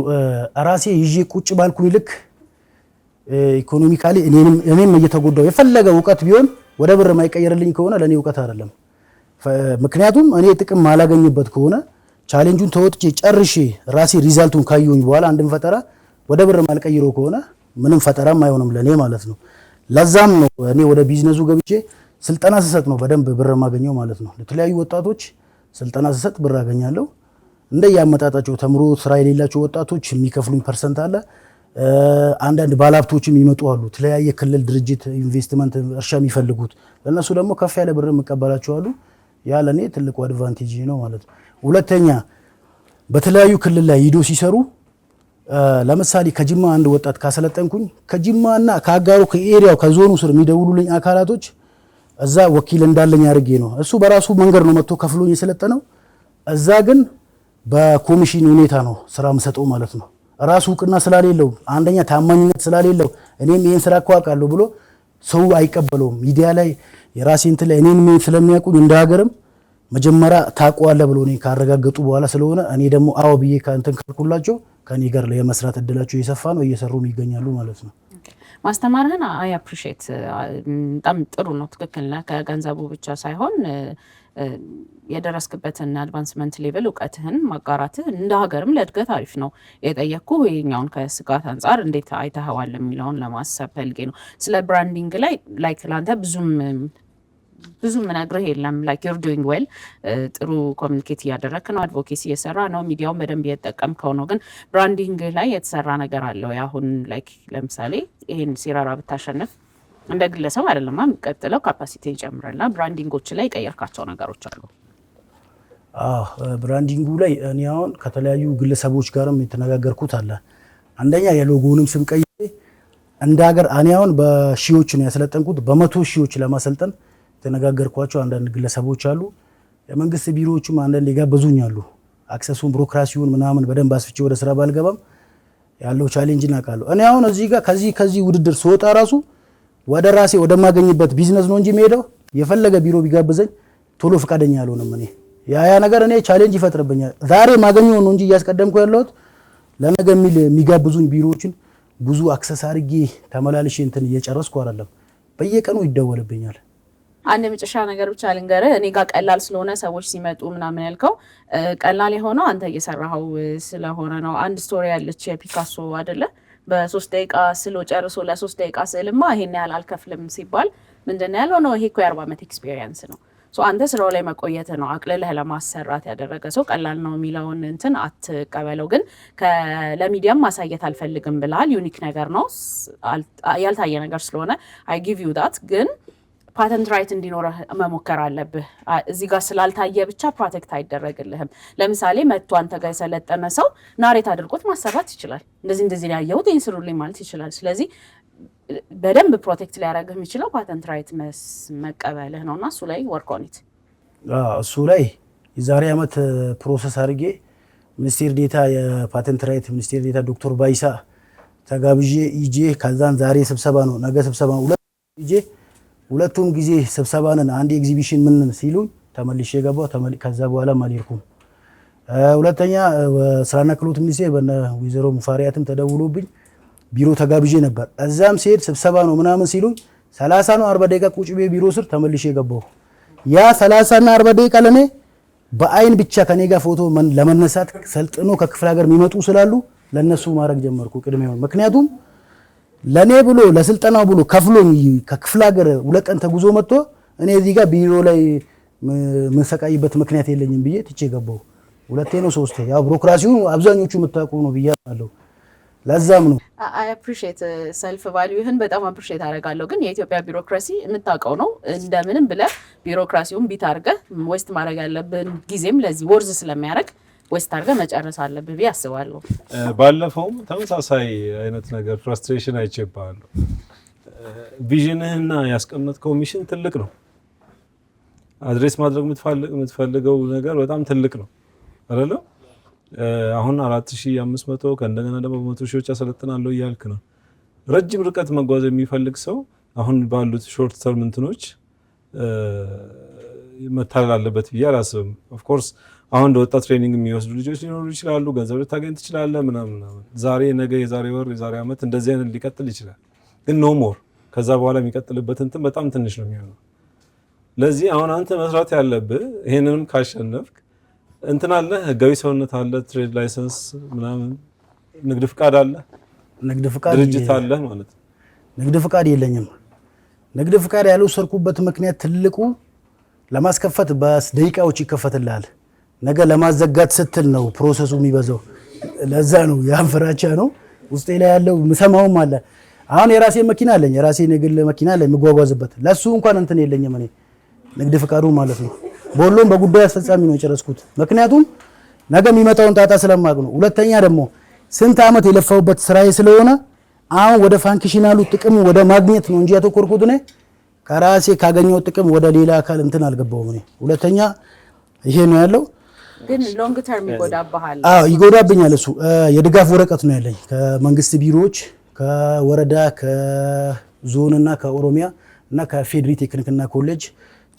ራሴ ይዤ ቁጭ ባልኩኝ ልክ ኢኮኖሚካሊ እኔም እየተጎዳው የፈለገ እውቀት ቢሆን ወደ ብር የማይቀየርልኝ ከሆነ ለኔ እውቀት አይደለም። ምክንያቱም እኔ ጥቅም ማላገኝበት ከሆነ ቻሌንጁን ተወጥቼ ጨርሼ ራሴ ሪዛልቱን ካየሁኝ በኋላ አንድም ፈጠራ ወደ ብር ማልቀይረው ከሆነ ምንም ፈጠራም አይሆንም ለኔ ማለት ነው። ለዛም ነው እኔ ወደ ቢዝነሱ ገብቼ ስልጠና ስሰጥ ነው በደንብ ብር ማገኘው ማለት ነው። ለተለያዩ ወጣቶች ስልጠና ስሰጥ ብር አገኛለሁ። እንደያመጣጣቸው ተምሮ ስራ የሌላቸው ወጣቶች የሚከፍሉኝ ፐርሰንት አለ። አንዳንድ ባለሀብቶችም ይመጡ አሉ። ተለያየ ክልል ድርጅት ኢንቨስትመንት እርሻ የሚፈልጉት ለነሱ ደግሞ ከፍ ያለ ብር መቀበላቸው አሉ። ያ ለኔ ትልቁ አድቫንቴጅ ነው ማለት ነው። ሁለተኛ በተለያዩ ክልል ላይ ሂዶ ሲሰሩ ለምሳሌ ከጅማ አንድ ወጣት ካሰለጠንኩኝ ከጅማና ከአጋሩ ከኤሪያው ከዞኑ ስር የሚደውሉልኝ አካላቶች እዛ ወኪል እንዳለኝ አድርጌ ነው። እሱ በራሱ መንገድ ነው መጥቶ ከፍሎኝ የሰለጠነው። እዛ ግን በኮሚሽን ሁኔታ ነው ስራ የምሰጠው ማለት ነው። ራሱ እውቅና ስላሌለው አንደኛ ታማኝነት ስላሌለው እኔም ይሄን ስራ አውቃለሁ ብሎ ሰው አይቀበለውም። ሚዲያ ላይ የራሴ እንትን ላይ እኔን ስለሚያውቁኝ እንደ ሀገርም መጀመሪያ ታውቀዋለህ ብሎ እኔን ካረጋገጡ በኋላ ስለሆነ እኔ ደግሞ አዎ ብዬ ካንተን ካልኩላቸው ከኔ ጋር የመስራት እድላቸው እየሰፋ ነው፣ እየሰሩም ይገኛሉ ማለት ነው። ማስተማርህን አይ አፕሪሺየት በጣም ጥሩ ነው፣ ትክክል ነህ። ከገንዘቡ ብቻ ሳይሆን የደረስክበትን አድቫንስመንት ሌቭል እውቀትህን ማጋራትህ እንደ ሀገርም ለእድገት አሪፍ ነው። የጠየቅኩህ ይሄኛውን ከስጋት አንጻር እንዴት አይተኸዋል የሚለውን ለማሰብ ፈልጌ ነው። ስለ ብራንዲንግ ላይ ላይክ ላንተ ብዙ ምነግርህ የለም። ላይክ ዩር ዱዊንግ ዌል፣ ጥሩ ኮሚኒኬት እያደረግክ ነው፣ አድቮኬሲ እየሰራ ነው፣ ሚዲያውን በደንብ እየተጠቀምከው ነው። ግን ብራንዲንግ ላይ የተሰራ ነገር አለው። አሁን ላይክ ለምሳሌ ይሄን ሲራራ ብታሸንፍ እንደ ግለሰብ አይደለም የሚቀጥለው ካፓሲቲ ይጨምራልና ብራንዲንጎች ላይ ቀየርካቸው ነገሮች አሉ? ብራንዲንጉ ላይ እኔ አሁን ከተለያዩ ግለሰቦች ጋርም የተነጋገርኩት አለ። አንደኛ የሎጎውንም ስም ቀይሬ እንደ ሀገር እኔ አሁን በሺዎች ነው ያሰለጠንኩት። በመቶ ሺዎች ለማሰልጠን የተነጋገርኳቸው አንዳንድ ግለሰቦች አሉ። የመንግስት ቢሮዎችም አንዳንድ የጋበዙኝ አሉ። አክሰሱን ብሮክራሲውን ምናምን በደንብ አስፍቼ ወደ ስራ ባልገባም ያለው ቻሌንጅ እናውቃለሁ። እኔ አሁን እዚህ ጋር ከዚህ ውድድር ስወጣ ራሱ ወደ ራሴ ወደማገኝበት ቢዝነስ ነው እንጂ የምሄደው የፈለገ ቢሮ ቢጋብዘኝ ቶሎ ፈቃደኛ አልሆንም። እኔ ያ ነገር እኔ ቻሌንጅ ይፈጥርብኛል። ዛሬ ማገኘው ነው እንጂ እያስቀደምኩ ያለሁት ለነገ የሚጋብዙኝ ቢሮዎችን ብዙ አክሰስ አድርጌ ተመላልሼ እንትን እየጨረስኩ አይደለም። በየቀኑ ይደወልብኛል። አንድ የመጨረሻ ነገር ብቻ ልንገርህ። እኔ ጋር ቀላል ስለሆነ ሰዎች ሲመጡ ምናምን ያልከው ቀላል የሆነው አንተ እየሰራኸው ስለሆነ ነው። አንድ ስቶሪ ያለች የፒካሶ አይደለ? በ3 ደቂቃ ስሎ ጨርሶ ለ3 ደቂቃ ስልማ ይሄን ያህል አልከፍልም ሲባል ምንድነው ያለው ነው? ይሄ እኮ የ40 ዓመት ኤክስፒሪየንስ ነው። አንተ ስራው ላይ መቆየት ነው አቅልለህ ለማሰራት ያደረገ ሰው ቀላል ነው የሚለውን እንትን አትቀበለው። ግን ለሚዲያም ማሳየት አልፈልግም ብለሃል። ዩኒክ ነገር ነው ያልታየ ነገር ስለሆነ አይ ጊቭ ዩ ዳት። ግን ፓተንት ራይት እንዲኖረህ መሞከር አለብህ። እዚህ ጋር ስላልታየ ብቻ ፕሮቴክት አይደረግልህም። ለምሳሌ መጥቶ አንተ ጋር የሰለጠነ ሰው ናሬት አድርጎት ማሰራት ይችላል። እንደዚህ ያየሁት ይህን ስሩልኝ ማለት ይችላል። ስለዚህ በደንብ ፕሮቴክት ሊያደርግህ የሚችለው ፓተንት ራይት መቀበልህ ነውና እሱ ላይ ወርክ ኦን ኢት። እሱ ላይ የዛሬ ዓመት ፕሮሰስ አድርጌ ሚኒስቴር ዴታ የፓተንት ራይት ሚኒስቴር ዴታ ዶክተር ባይሳ ተጋብዤ ይጄ ከዛን ዛሬ ስብሰባ ነው ነገ ስብሰባ ነው ሁለቱም ጊዜ ስብሰባንን አንድ ኤግዚቢሽን ምን ሲሉኝ ተመልሼ ገባሁ። ከዛ በኋላ አልሄድኩም። ሁለተኛ ስራና ክህሎት ሚኒስቴር በነ ወይዘሮ ሙፈሪያትም ተደውሎብኝ ቢሮ ተጋብዤ ነበር። እዛም ሲሄድ ስብሰባ ነው ምናምን ሲሉኝ 30 ነው 40 ደቂቃ ቁጭ ብዬ ቢሮ ስር ተመልሼ ገባሁ። ያ 30 እና 40 ደቂቃ ለኔ በአይን ብቻ ከኔ ጋር ፎቶ ለመነሳት ሰልጥኖ ከክፍለ ሀገር የሚመጡ ስላሉ ለነሱ ማድረግ ጀመርኩ ቅድሚያውን። ምክንያቱም ለኔ ብሎ ለስልጠናው ብሎ ከፍሎኝ ከክፍለ ሀገር 2 ቀን ተጉዞ መጥቶ እኔ እዚህ ጋር ቢሮ ላይ መሰቃይበት ምክንያት የለኝም ብዬ ትቼ ገባሁ። ሁለቴ ነው ሶስቴ። ያው ቢሮክራሲው አብዛኞቹ የምታውቁ ነው ብያለሁ። ለዛም ነው አይ አፕሪሺየት ሰልፍ ቫልዩህን በጣም አፕሪሺየት አደርጋለሁ። ግን የኢትዮጵያ ቢሮክራሲ የምታውቀው ነው። እንደምንም ብለህ ቢሮክራሲውን ቢት አድርገህ ዌስት ማድረግ ያለብን ጊዜም ለዚህ ወርዝ ስለሚያደርግ ዌስት አድርገህ መጨረስ አለብህ ብዬ አስባለሁ። ባለፈውም ተመሳሳይ አይነት ነገር ፍራስትሬሽን አይቼብሃለሁ። ቪዥንህና ያስቀመጥከው ሚሽን ትልቅ ነው። አድሬስ ማድረግ የምትፈልገው ነገር በጣም ትልቅ ነው አይደለ? አሁን 4500 ከእንደገና ደግሞ 100 ሺዎች ያሰለጥናለሁ እያልክ ነው። ረጅም ርቀት መጓዝ የሚፈልግ ሰው አሁን ባሉት ሾርት ተርም እንትኖች መታለል አለበት ብዬ አላስብም። ኦፍ ኮርስ አሁን እንደ ወጣት ትሬኒንግ የሚወስዱ ልጆች ሊኖሩ ይችላሉ። ገንዘብ ልታገኝ ትችላለህ ምናምን ዛሬ ነገ የዛሬ ወር የዛሬ ዓመት እንደዚህ አይነት ሊቀጥል ይችላል። ግን ኖ ሞር ከዛ በኋላ የሚቀጥልበት እንትን በጣም ትንሽ ነው የሚሆነው። ለዚህ አሁን አንተ መስራት ያለብህ ይሄንንም ካሸነፍክ እንትን አለ፣ ህጋዊ ሰውነት አለ፣ ትሬድ ላይሰንስ ምናምን፣ ንግድ ፍቃድ አለ፣ ንግድ ፍቃድ ድርጅት አለ ማለት ነው። ንግድ ፍቃድ የለኝም። ንግድ ፍቃድ ያልወሰድኩበት ምክንያት ትልቁ ለማስከፈት በደቂቃዎች ይከፈትልሃል። ነገ ለማዘጋት ስትል ነው ፕሮሰሱ የሚበዛው። ለዛ ነው ያን ፍራቻ ነው ውስጤ ላይ ያለው። ምሰማውም አለ። አሁን የራሴ መኪና አለኝ፣ የራሴ የግል መኪና አለኝ የምጓጓዝበት። ለሱ እንኳን እንትን የለኝም እኔ ንግድ ፍቃዱ ማለት ነው። በሁሉም በጉዳይ አስፈጻሚ ነው የጨረስኩት። ምክንያቱም ነገ የሚመጣውን ጣጣ ስለማቅ ነው። ሁለተኛ ደግሞ ስንት ዓመት የለፋውበት ስራዬ ስለሆነ አሁን ወደ ፋንክሽናሉ ጥቅም ወደ ማግኘት ነው እንጂ ያተኮርኩት እኔ ከራሴ ካገኘው ጥቅም ወደ ሌላ አካል እንትን አልገባውም እኔ። ሁለተኛ ይሄ ነው ያለው። ግን ሎንግ ተርም ይጎዳብሃል። ይጎዳብኛል። እሱ የድጋፍ ወረቀት ነው ያለኝ ከመንግስት ቢሮዎች፣ ከወረዳ፣ ከዞንና ከኦሮሚያ እና ከፌድሪ ቴክኒክና ኮሌጅ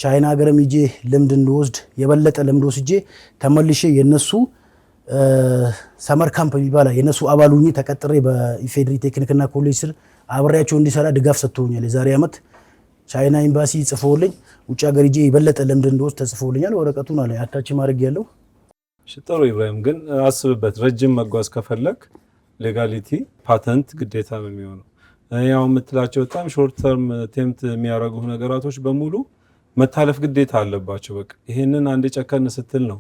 ቻይና ሀገርም ሂጄ ልምድ እንድወስድ የበለጠ ልምድ ወስጄ ተመልሼ የነሱ ሰመር ካምፕ የሚባል የነሱ አባል ሆኜ ተቀጥሬ በፌድሪ ቴክኒክና ኮሌጅ ስር አብሬያቸው እንዲሰራ ድጋፍ ሰጥተውኛል። የዛሬ ዓመት ቻይና ኤምባሲ ጽፎልኝ ውጭ ሀገር ሂጄ የበለጠ ልምድ እንድወስድ ተጽፎልኛል። ወረቀቱን አለ አታች ማድረግ ያለው። ጥሩ ኢብራሂም፣ ግን አስብበት። ረጅም መጓዝ ከፈለክ ሌጋሊቲ ፓተንት ግዴታ ነው የሚሆነው። ያው የምትላቸው በጣም ሾርት ተርም ቴምፕት የሚያደርጉ ነገራቶች በሙሉ መታለፍ ግዴታ አለባቸው። በቃ ይሄንን አንዴ ጨከን ስትል ነው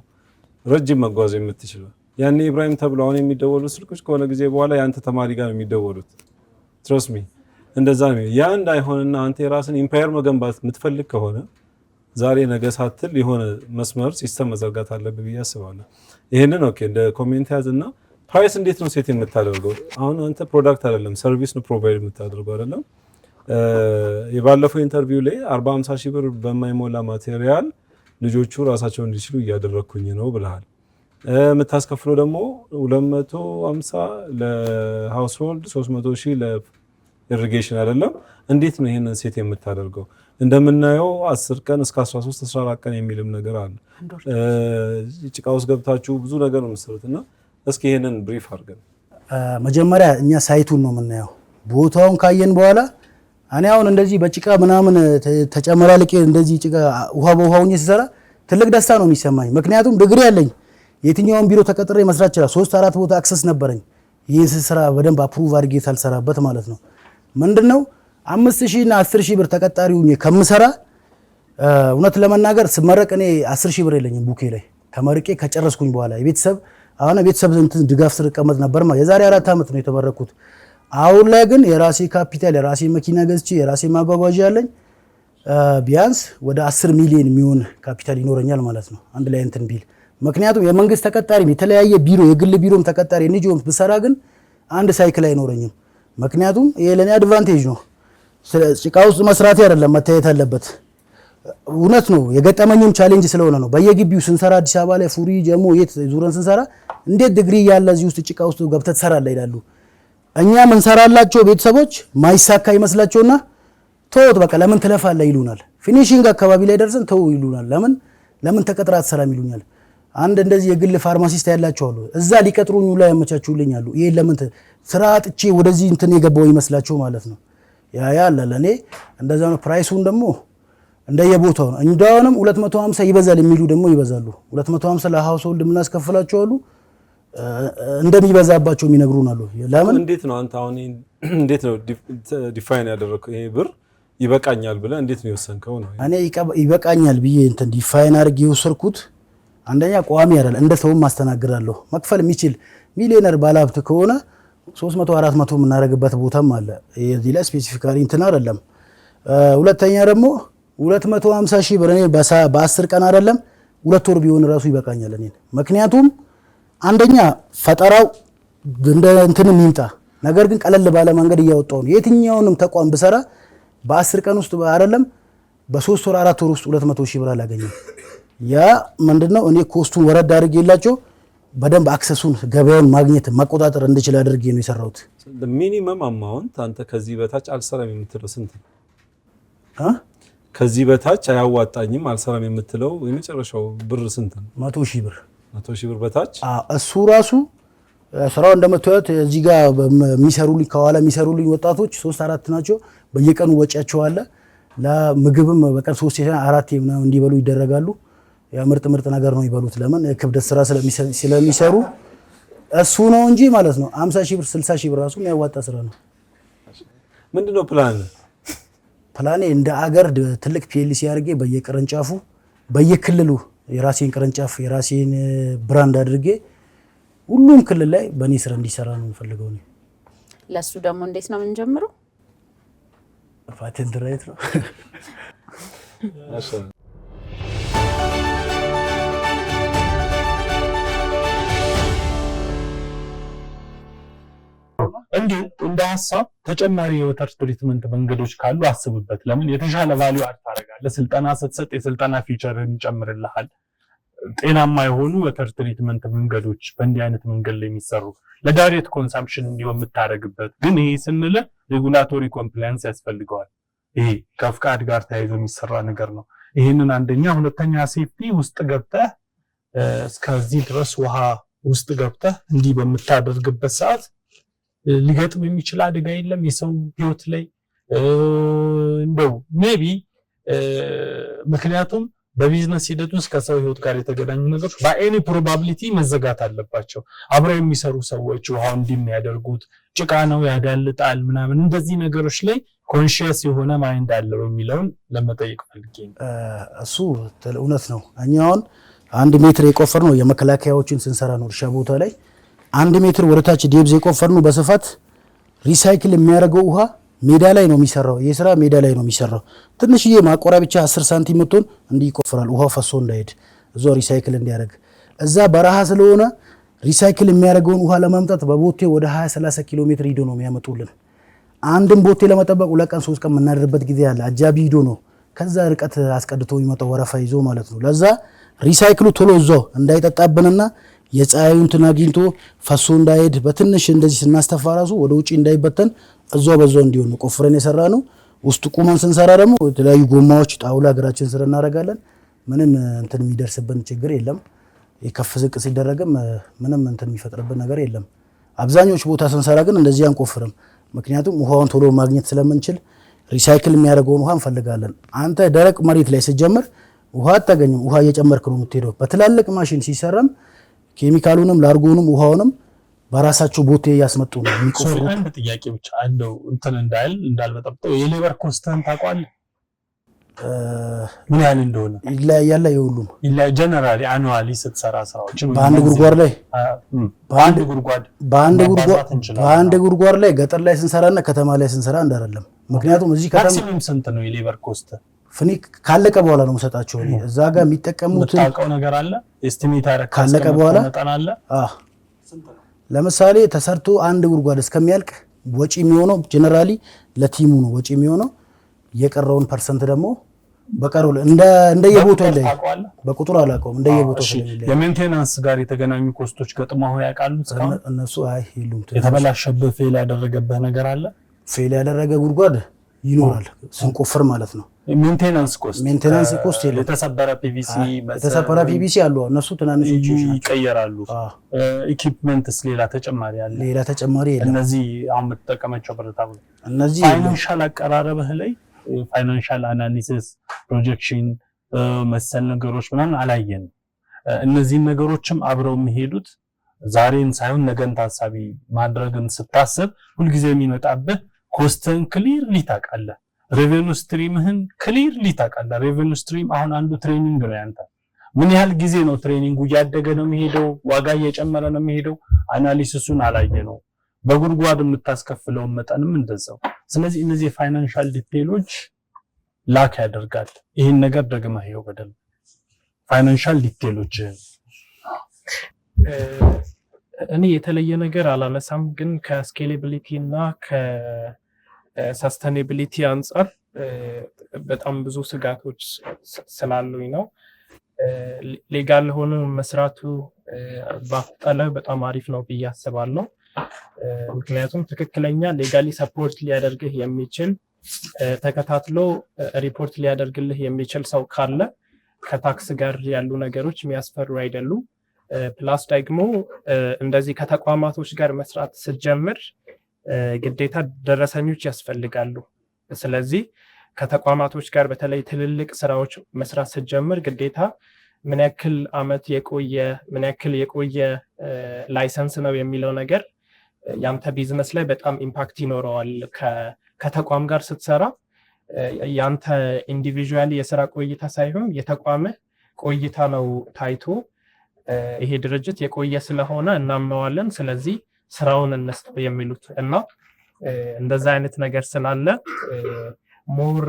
ረጅም መጓዝ የምትችለው። ያኔ ኢብራሂም ተብሎ አሁን የሚደወሉት ስልኮች ከሆነ ጊዜ በኋላ ያንተ ተማሪ ጋር ነው የሚደወሉት። ትረስት ሚ እንደዛ ነው። ያ እንዳይሆንና አንተ የራስን ኢምፓየር መገንባት የምትፈልግ ከሆነ ዛሬ ነገ ሳትል የሆነ መስመር ሲስተም መዘርጋት አለብህ ብዬ አስባለሁ። ይሄንን ኦኬ እንደ ኮሜንት ያዝና ፕራይስ እንዴት ነው ሴት የምታደርገው? አሁን አንተ ፕሮዳክት አይደለም ሰርቪስ ነው ፕሮቫይድ የምታደርገው አይደለም። የባለፈው ኢንተርቪው ላይ 40-50 ሺህ ብር በማይሞላ ማቴሪያል ልጆቹ ራሳቸውን እንዲችሉ እያደረኩኝ ነው ብለሃል። የምታስከፍለው ደግሞ 250 ለሃውስሆልድ 300 ሺህ ለኢሪጌሽን አይደለም። እንዴት ነው ይሄንን ሴት የምታደርገው? እንደምናየው 10 ቀን እስከ 13-14 ቀን የሚልም ነገር አለ። ጭቃ ውስጥ ገብታችሁ ብዙ ነገር ነው የምትሰሩትና እስኪ ይሄንን ብሪፍ አድርገን። መጀመሪያ እኛ ሳይቱን ነው የምናየው። ቦታውን ካየን በኋላ እኔ አሁን እንደዚህ በጭቃ ምናምን ተጨመላልቄ እንደዚህ ጭቃ ውሃ በውሃውኝ ሲሰራ ትልቅ ደስታ ነው የሚሰማኝ። ምክንያቱም ዲግሪ ያለኝ የትኛውን ቢሮ ተቀጥሬ መስራት ይችላል። 3-4 ቦታ አክሰስ ነበረኝ። ይህን ስራ በደንብ አፕሩቭ አድርጌ ሳልሰራበት ማለት ነው። ምንድነው 5,000 እና 10,000 ብር ተቀጣሪው ከምሰራ እውነት ለመናገር ስመረቅ እኔ 10,000 ብር የለኝም ቡኬ ላይ ተመርቄ ከጨረስኩኝ በኋላ የቤተሰብ እንትን ድጋፍ ስር እቀመጥ ነበር ማለት የዛሬ 4 ዓመት ነው የተመረኩት። አሁን ላይ ግን የራሴ ካፒታል የራሴ መኪና ገዝቼ የራሴ ማጓጓዣ ያለኝ ቢያንስ ወደ 10 ሚሊዮን የሚሆን ካፒታል ይኖረኛል ማለት ነው አንድ ላይ እንትን ቢል። ምክንያቱም የመንግስት ተቀጣሪ የተለያየ ቢሮ የግል ቢሮም ተቀጣሪ ንጆም ብሰራ ግን አንድ ሳይክል አይኖረኝም። ምክንያቱም ይሄ ለኔ አድቫንቴጅ ነው። ጭቃ ውስጥ መስራት አይደለም መታየት አለበት። እውነት ነው የገጠመኝም ቻሌንጅ ስለሆነ ነው። በየግቢው ስንሰራ አዲስ አበባ ላይ ፉሪ ጀሞ የት ዙረን ስንሰራ እንዴት ዲግሪ ያለ እዚህ ውስጥ ጭቃ ውስጥ ገብተህ ትሰራለህ ይላሉ። እኛ ምን ሰራላቸው ቤተሰቦች ማይሳካ ይመስላቸውና ተውት በቃ ለምን ትለፋለህ ይሉናል። ፊኒሺንግ አካባቢ ላይ ደርሰን ተው ይሉናል። ለምን ተቀጥራ አትሰራም ይሉኛል። አንድ እንደዚህ የግል ፋርማሲስት ያላቸው አሉ እዛ ሊቀጥሩኝ ላይ ያመቻቹልኝ አሉ። ይሄ ለምን ስራ አጥቼ ወደዚህ እንትን የገባው ይመስላቸው ማለት ነው። ያ ለኔ እንደዛ ነው። ፕራይሱን ደግሞ እንደየቦታው ነው። እንዳውንም 250 ይበዛል የሚሉ ደግሞ ይበዛሉ። 250 ለሃውስሆልድ ምናስከፍላቸው አሉ እንደሚበዛባቸው የሚነግሩን አሉ። ለምን እንዴት ነው አንተ አሁን እንዴት ነው ዲፋይን ያደረከው? ይሄ ብር ይበቃኛል ብለህ እንዴት ነው የወሰንከው ነው? እኔ ይበቃኛል ብዬ እንትን ዲፋይን አድርጌ የወሰድኩት አንደኛ ቋሚ አይደል እንደ ሰውም ማስተናግዳለሁ። መክፈል የሚችል ሚሊዮነር ባለሀብት ከሆነ 300 400 የምናደርግበት ቦታም አለ። እዚህ ላይ ስፔሲፊካሊ እንትን አይደለም። ሁለተኛ ደግሞ 250,000 ብር እኔ በ10 ቀን አይደለም 2 ወር ቢሆን ራሱ ይበቃኛል እኔ። ምክንያቱም አንደኛ ፈጠራው እንደ እንትን የሚምጣ ነገር ግን ቀለል ባለ መንገድ እያወጣው ነው። የትኛውንም ተቋም ብሰራ በ10 ቀን ውስጥ አይደለም በ3 ወር 4 ወር ውስጥ 200,000 ብር አላገኘም። ያ ምንድነው እኔ ኮስቱን ወረድ አድርጌላቸው በደንብ አክሰሱን ገበያውን ማግኘት መቆጣጠር እንድችል አድርጌ ነው የሰራሁት። ሚኒመም አማውንት አንተ ከዚህ በታች አልሰራም የምትለው ስንት ነው? ከዚህ በታች አያዋጣኝም አልሰራም የምትለው የመጨረሻው ብር ስንት ነው? 100,000 ብር 100,000 ብር በታች እሱ ራሱ ስራው እንደምታዩት እዚህ ጋር የሚሰሩልኝ ከኋላ የሚሰሩልኝ ወጣቶች 3-4 ናቸው። በየቀኑ ወጪያቸው አለ። ለምግብም በቀን 3-4 ምናምን እንዲበሉ ይደረጋሉ። ያ ምርጥ ነገር ነው ይበሉት። ለምን ክብደት ስራ ስለሚሰሩ እሱ ነው እንጂ ማለት ነው 50,000 ብር 60,000 ብር ራሱ የሚያዋጣ ስራ ነው። ምንድነው ፕላኔ እንደ አገር ትልቅ ፒኤልሲ አድርጌ በየቅርንጫፉ በየክልሉ የራሴን ቅርንጫፍ የራሴን ብራንድ አድርጌ ሁሉም ክልል ላይ በእኔ ስራ እንዲሰራ ነው የምፈልገው ነው። ለሱ ደግሞ እንዴት ነው የምንጀምረው? ፓቴንት ራይት ነው። እንዲሁ እንደ ሀሳብ ተጨማሪ የወተር ትሪትመንት መንገዶች ካሉ አስብበት። ለምን የተሻለ ቫልዩ አድ ታደርጋለህ። ስልጠና ስትሰጥ የስልጠና ፊቸርን ይጨምርልሃል። ጤናማ የሆኑ ወተር ትሪትመንት መንገዶች በእንዲህ አይነት መንገድ ላይ የሚሰሩ ለዳይሬክት ኮንሳምፕሽን እንዲሆን የምታደርግበት ግን ይሄ ስንል ሬጉላቶሪ ኮምፕላያንስ ያስፈልገዋል። ይሄ ከፍቃድ ጋር ተያይዞ የሚሰራ ነገር ነው። ይሄንን አንደኛ። ሁለተኛ ሴፍቲ ውስጥ ገብተህ እስከዚህ ድረስ ውሃ ውስጥ ገብተህ እንዲህ በምታደርግበት ሰዓት ሊገጥም የሚችል አደጋ የለም የሰው ህይወት ላይ እንደው ሜቢ ምክንያቱም በቢዝነስ ሂደት ውስጥ ከሰው ህይወት ጋር የተገናኙ ነገሮች በኤኒ ፕሮባቢሊቲ መዘጋት አለባቸው። አብረው የሚሰሩ ሰዎች ውሃው እንደሚያደርጉት ጭቃ ነው ያዳልጣል ምናምን እንደዚህ ነገሮች ላይ ኮንሺየስ የሆነ ማይንድ አለው የሚለውን ለመጠየቅ ፈልጌ ነው። እሱ እውነት ነው። እኛውን 1 ሜትር የቆፈርነው የመከላከያዎችን ስንሰራ ነው እርሻ ቦታ ላይ 1 ሜትር ወደታች ዴብዝ የቆፈርነው በስፋት ሪሳይክል የሚያደርገው ውሃ ሜዳ ላይ ነው የሚሰራው። የስራ ሜዳ ላይ ነው የሚሰራው። ትንሽዬ ማቆሪያ ብቻ 10 ሳንቲም መጥቶን እንዲህ ይቆፈራል ውሃው ፈሶ እንዳይሄድ እዛው ሪሳይክል እንዲያደርግ። እዛ በረሃ ስለሆነ ሪሳይክል የሚያደርገውን ውሃ ለማምጣት በቦቴ ወደ 20-30 ኪሎ ሜትር ሂዶ ነው የሚያመጡልን። አንድም ቦቴ ለመጠበቅ 2 ቀን 3 ቀን የምናደርበት ጊዜ አለ። አጃቢ ሂዶ ነው ከዛ ርቀት አስቀድቶ የሚመጣው ወረፋ ይዞ ማለት ነው። ለዛ ሪሳይክሉ ቶሎ እዛው እንዳይጠጣብንና የፀሐዩን እንትን አግኝቶ ፈሶ እንዳይሄድ በትንሽ እንደዚህ ስናስተፋ ራሱ ወደ ውጪ እንዳይበተን እዛው በዛው እንዲሆን ነው ቆፍረን የሰራ ነው። ውስጥ ቁመን ስንሰራ ደግሞ የተለያዩ ጎማዎች ጣውላ እግራችን ስር እናደርጋለን። ምንም እንትን የሚደርስብን ችግር የለም። የከፍ ዝቅ ሲደረግም ምንም እንትን የሚፈጥርብን ነገር የለም። አብዛኞቹ ቦታ ስንሰራ ግን እንደዚህ አንቆፍርም። ምክንያቱም ውሃውን ቶሎ ማግኘት ስለምንችል ሪሳይክል የሚያደርገውን ውሃ እንፈልጋለን። አንተ ደረቅ መሬት ላይ ስትጀምር ውሃ አታገኝም። ውሃ እየጨመርክ ነው የምትሄደው። በትላልቅ ማሽን ሲሰራም ኬሚካሉንም ላርጎንም ውሃውንም በራሳቸው ቦቴ ያስመጡ ነው የሚቆፍሩ። አንድ ጥያቄ ብቻ እንደው እንትን እንዳልበጠብጠው የሌበር ኮስትን ታውቃለህ? ምን ያህል እንደሆነ ይለያያል። የሁሉም ጀነራሊ አኑዋሊ ስትሰራ ስራዎችን በአንድ ጉድጓድ ላይ በአንድ ጉድጓድ ላይ ገጠር ላይ ስንሰራና ከተማ ላይ ስንሰራ እንዳለም። ምክንያቱም እዚህ ከተማ ማክሲመም ስንት ነው የሌበር ኮስት? ፍኒክ ካለቀ በኋላ ነው የምሰጣቸው። እዛ ጋር የሚጠቀሙትን ታውቀው ነገር አለ ኤስቲሜት አረካ ካለቀ በኋላ መጠን አለ። ለምሳሌ ተሰርቶ አንድ ጉድጓድ እስከሚያልቅ ወጪ የሚሆነው ጀነራሊ ለቲሙ ነው ወጪ የሚሆነው። የቀረውን ፐርሰንት ደግሞ በቀረው እንደየቦታው ላይ በቁጥር አላውቀውም። እንደየቦታው ስለሚለይ የሜንቴናንስ ጋር የተገናኙ ኮስቶች ገጥመው ያውቃሉ? እነሱ ይሉም የተበላሸብህ ፌል ያደረገብህ ነገር አለ? ፌል ያደረገ ጉድጓድ ይኖራል ስንቆፍር ማለት ነው። ሜንቴናንስ ኮስት የለም። የተሰበረ ፒቪሲ አሉ እነሱ ትናንሽ ይቀየራሉ። ኢኩዊፕመንትስ ሌላ ተጨማሪ አለ? ሌላ ተጨማሪ የለም። እነዚህ አሁን የምትጠቀማቸው ብረታ ብረት እነዚህ ፋይናንሻል አቀራረብህ ላይ ፋይናንሻል አናሊሲስ ፕሮጀክሽን መሰል ነገሮች ምናምን አላየንም። እነዚህ ነገሮችም አብረው የሚሄዱት ዛሬን ሳይሆን ነገን ታሳቢ ማድረግን ስታስብ ሁልጊዜ የሚመጣብህ ኮስትን ክሊርሊ ታውቃለህ፣ ሬቨኑ ስትሪምህን ክሊርሊ ታውቃለህ። ሬቨኑ ስትሪም አሁን አንዱ ትሬኒንግ ነው ያንተ። ምን ያህል ጊዜ ነው ትሬኒንጉ? እያደገ ነው የሚሄደው? ዋጋ እየጨመረ ነው የሚሄደው? አናሊሲሱን አላየነው። በጉድጓድ የምታስከፍለውን መጠንም እንደዛው። ስለዚህ እነዚህ ፋይናንሻል ዲቴይሎች ላክ ያደርጋል። ይህን ነገር ደግመህ ይኸው በደንብ ፋይናንሻል ዲቴይሎች እኔ የተለየ ነገር አላነሳም፣ ግን ከስኬሌቢሊቲ እና ከሰስተኔቢሊቲ አንጻር በጣም ብዙ ስጋቶች ስላሉኝ ነው። ሌጋል ሆኖ መስራቱ ባጠለ በጣም አሪፍ ነው ብዬ አስባለሁ። ምክንያቱም ትክክለኛ ሌጋሊ ሰፖርት ሊያደርግህ የሚችል ተከታትሎ ሪፖርት ሊያደርግልህ የሚችል ሰው ካለ ከታክስ ጋር ያሉ ነገሮች የሚያስፈሩ አይደሉም። ፕላስ ደግሞ እንደዚህ ከተቋማቶች ጋር መስራት ስትጀምር ግዴታ ደረሰኞች ያስፈልጋሉ። ስለዚህ ከተቋማቶች ጋር በተለይ ትልልቅ ስራዎች መስራት ስትጀምር ግዴታ ምን ያክል አመት የቆየ ላይሰንስ ነው የሚለው ነገር ያንተ ቢዝነስ ላይ በጣም ኢምፓክት ይኖረዋል። ከተቋም ጋር ስትሰራ ያንተ ኢንዲቪዥዋሊ የስራ ቆይታ ሳይሆን የተቋምህ ቆይታ ነው ታይቶ ይሄ ድርጅት የቆየ ስለሆነ እናምነዋለን፣ ስለዚህ ስራውን እንስጥ የሚሉት እና እንደዛ አይነት ነገር ስላለ ሞር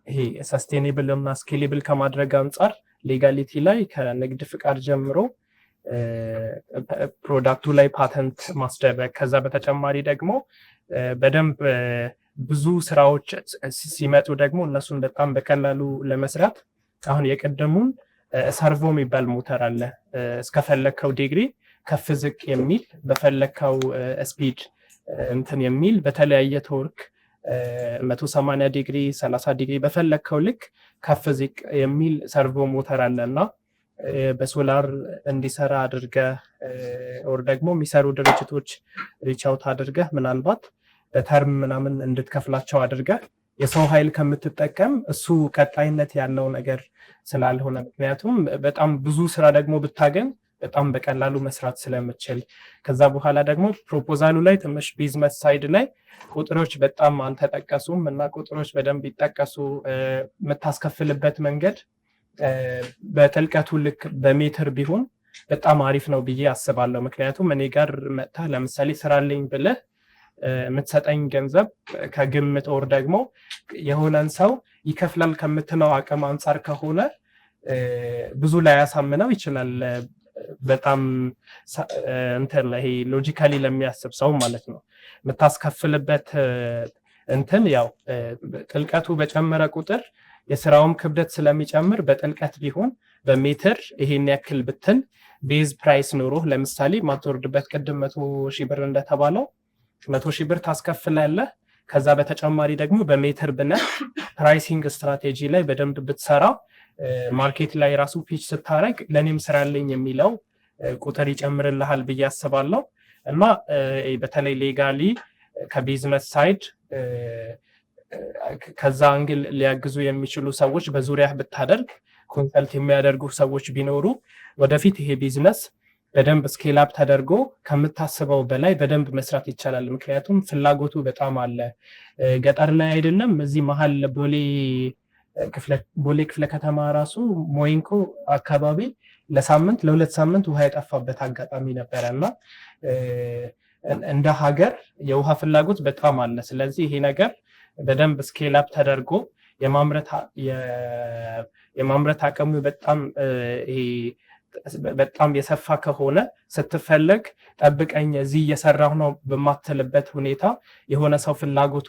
ይሄ ሰስቴኔብል እና ስኬሌብል ከማድረግ አንጻር ሌጋሊቲ ላይ ከንግድ ፍቃድ ጀምሮ ፕሮዳክቱ ላይ ፓተንት ማስደረግ፣ ከዛ በተጨማሪ ደግሞ በደንብ ብዙ ስራዎች ሲመጡ ደግሞ እነሱን በጣም በቀላሉ ለመስራት አሁን የቀደሙን ሰርቮ የሚባል ሞተር አለ። እስከፈለከው ዲግሪ ከፍ ዝቅ የሚል በፈለከው ስፒድ እንትን የሚል በተለያየ ቶርክ 180 ዲግሪ 30 ዲግሪ በፈለከው ልክ ከፍ ዝቅ የሚል ሰርቮ ሞተር አለና በሶላር እንዲሰራ አድርገህ ኦር ደግሞ የሚሰሩ ድርጅቶች ሪች አውት አድርገህ ምናልባት በተርም ምናምን እንድትከፍላቸው አድርገህ የሰው ኃይል ከምትጠቀም እሱ ቀጣይነት ያለው ነገር ስላልሆነ፣ ምክንያቱም በጣም ብዙ ስራ ደግሞ ብታገኝ በጣም በቀላሉ መስራት ስለምችል፣ ከዛ በኋላ ደግሞ ፕሮፖዛሉ ላይ ትንሽ ቢዝነስ ሳይድ ላይ ቁጥሮች በጣም አልተጠቀሱም እና ቁጥሮች በደንብ ይጠቀሱ። የምታስከፍልበት መንገድ በጥልቀቱ ልክ በሜትር ቢሆን በጣም አሪፍ ነው ብዬ አስባለሁ። ምክንያቱም እኔ ጋር መጥታ ለምሳሌ ስራልኝ ብለህ የምትሰጠኝ ገንዘብ ከግምት ኦር ደግሞ የሆነን ሰው ይከፍላል ከምትለው አቅም አንጻር ከሆነ ብዙ ላይ ያሳምነው ይችላል። በጣም እንትን ይሄ ሎጂካሊ ለሚያስብ ሰው ማለት ነው። የምታስከፍልበት እንትን ያው ጥልቀቱ በጨመረ ቁጥር የስራውም ክብደት ስለሚጨምር በጥልቀት ቢሆን በሜትር ይሄን ያክል ብትል ቤዝ ፕራይስ ኖሮ ለምሳሌ ማትወርድበት ቅድም 100,000 ብር እንደተባለው 100,000 ብር ታስከፍላለህ። ከዛ በተጨማሪ ደግሞ በሜትር ብለህ ፕራይሲንግ ስትራቴጂ ላይ በደንብ ብትሰራ ማርኬት ላይ ራሱ ፒች ስታረግ ለኔም ስራልኝ የሚለው ቁጥር ይጨምርልሃል ብዬ አስባለሁ። እና በተለይ ሌጋሊ ከቢዝነስ ሳይድ ከዛ አንግል ሊያግዙ የሚችሉ ሰዎች በዙሪያ ብታደርግ ኮንሰልት የሚያደርጉ ሰዎች ቢኖሩ ወደፊት ይሄ ቢዝነስ በደንብ ስኬል አፕ ተደርጎ ከምታስበው በላይ በደንብ መስራት ይቻላል። ምክንያቱም ፍላጎቱ በጣም አለ። ገጠር ላይ አይደለም እዚህ መሀል ቦሌ ክፍለ ከተማ ራሱ ሞይንኮ አካባቢ ለሳምንት ለ2 ሳምንት ውሃ የጠፋበት አጋጣሚ ነበረና እንደ ሀገር የውሃ ፍላጎት በጣም አለ። ስለዚህ ይሄ ነገር በደንብ ስኬል አፕ ተደርጎ የማምረት አቅሙ በጣም የሰፋ ከሆነ ስትፈለግ ጠብቀኝ እዚህ እየሰራሁ ነው በማትልበት ሁኔታ የሆነ ሰው ፍላጎቱ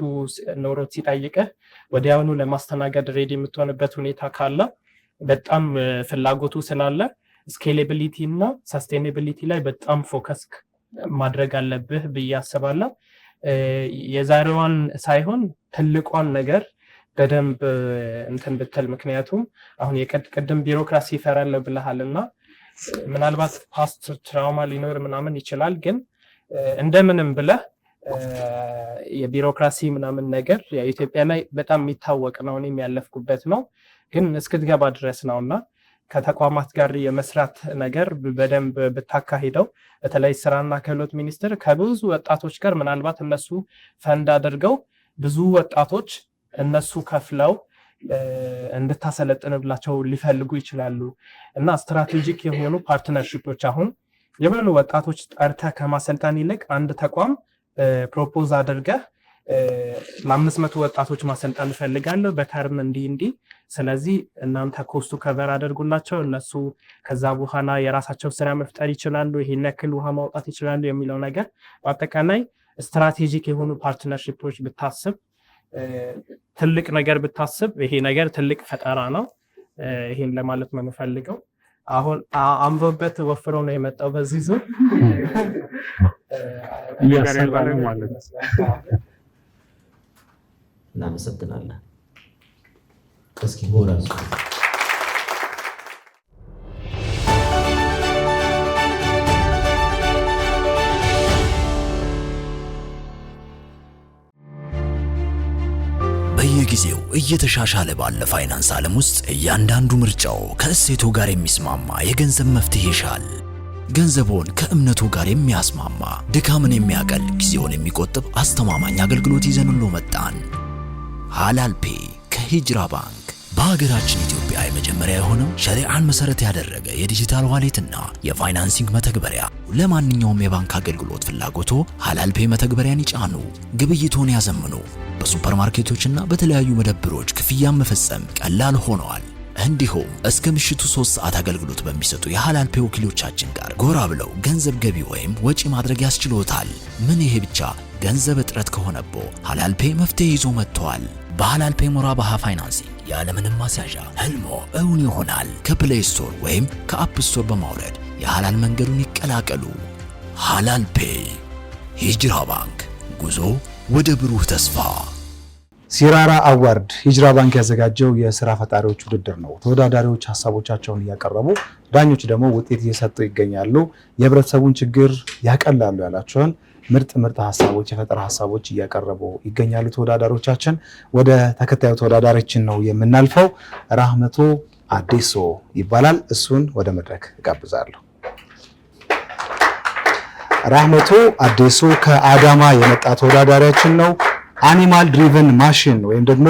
ኖሮት ሲጠይቅህ ወዲያውኑ ለማስተናገድ ሬዲ የምትሆንበት ሁኔታ ካለ በጣም ፍላጎቱ ስላለ ስኬሌቢሊቲ እና ሰስቴኔቢሊቲ ላይ በጣም ፎከስ ማድረግ አለብህ ብዬ አስባለሁ። የዛሬዋን ሳይሆን ትልቋን ነገር በደንብ እንትን ብትል። ምክንያቱም አሁን የቅድም ቢሮክራሲ ይፈራል ብለሃልና ምናልባት ፓስት ትራውማ ሊኖር ምናምን ይችላል፣ ግን እንደምንም ብለህ የቢሮክራሲ ምናምን ነገር የኢትዮጵያ ላይ በጣም የሚታወቅ ነው፣ እኔም ያለፍኩበት ነው፣ ግን እስክትገባ ድረስ ነውና ከተቋማት ጋር የመስራት ነገር በደንብ ብታካሂደው። በተለይ ስራና ክህሎት ሚኒስቴር ከብዙ ወጣቶች ጋር ምናልባት እነሱ ፈንድ አድርገው ብዙ ወጣቶች እነሱ ከፍለው እንድታሰለጥንላቸው ሊፈልጉ ይችላሉ እና ስትራቴጂክ የሆኑ ፓርትነርሺፖች አሁን የብዙ ወጣቶች ጠርተህ ከማሰልጠን ይልቅ አንድ ተቋም ፕሮፖዝ አድርገህ ለ500 ወጣቶች ማሰልጠን እፈልጋለሁ በተርም እንዲህ ስለዚህ እናንተ ኮስቱ ከቨር አድርጉላቸው፣ እነሱ ከዛ በኋላ የራሳቸው ስራ መፍጠር ይችላሉ፣ ይሄን ያክል ውሃ ማውጣት ይችላሉ የሚለው ነገር በአጠቃላይ ስትራቴጂክ የሆኑ ፓርትነርሺፖች ብታስብ፣ ትልቅ ነገር ብታስብ፣ ይሄ ነገር ትልቅ ፈጠራ ነው። ይሄን ለማለት ነው የምፈልገው። አሁን አንበበት ወፍሮ ነው የመጣው በዚህ ዙር እያሰራን ማለት ነው። እናመሰግናለን። እስኪ ሞራል በየጊዜው እየተሻሻለ ባለ ፋይናንስ ዓለም ውስጥ እያንዳንዱ ምርጫው ከእሴቱ ጋር የሚስማማ የገንዘብ መፍትሄ ይሻል። ገንዘቦን ከእምነቱ ጋር የሚያስማማ ድካምን የሚያቀል ጊዜውን የሚቆጥብ አስተማማኝ አገልግሎት ይዘንሎ መጣን። ሃላል ፔ ከሂጅራ ባንክ በሀገራችን ኢትዮጵያ የመጀመሪያ የሆነው ሸሪዓን መሰረት ያደረገ የዲጂታል ዋሌትና የፋይናንሲንግ መተግበሪያ። ለማንኛውም የባንክ አገልግሎት ፍላጎቶ ሃላል ፔ መተግበሪያን ይጫኑ፣ ግብይቶን ያዘምኑ። በሱፐርማርኬቶችና በተለያዩ መደብሮች ክፍያን መፈጸም ቀላል ሆነዋል። እንዲሁም እስከ ምሽቱ 3 ሰዓት አገልግሎት በሚሰጡ የሃላል ፔ ወኪሎቻችን ጋር ጎራ ብለው ገንዘብ ገቢ ወይም ወጪ ማድረግ ያስችሎታል። ምን ይሄ ብቻ! ገንዘብ እጥረት ከሆነቦ ሃላል ፔ መፍትሄ ይዞ መጥቷል። በሃላል ፔ ሙራባሃ ፋይናንሲንግ ያለምንም ማስያዣ ህልሞ እውን ይሆናል። ከፕሌይ ስቶር ወይም ከአፕ ስቶር በማውረድ የሃላል መንገዱን ይቀላቀሉ። ሃላል ፔ ሂጅራ ባንክ፣ ጉዞ ወደ ብሩህ ተስፋ። ሲራራ አዋርድ ሂጅራ ባንክ ያዘጋጀው የስራ ፈጣሪዎች ውድድር ነው። ተወዳዳሪዎች ሀሳቦቻቸውን እያቀረቡ ዳኞች ደግሞ ውጤት እየሰጡ ይገኛሉ። የህብረተሰቡን ችግር ያቀላሉ ያላቸውን ምርጥ ሀሳቦች፣ የፈጠራ ሀሳቦች እያቀረቡ ይገኛሉ ተወዳዳሪዎቻችን። ወደ ተከታዩ ተወዳዳሪችን ነው የምናልፈው። ራህመቶ አዴሶ ይባላል። እሱን ወደ መድረክ እጋብዛለሁ። ራህመቶ አዴሶ ከአዳማ የመጣ ተወዳዳሪያችን ነው። አኒማል ድሪቨን ማሽን ወይም ደግሞ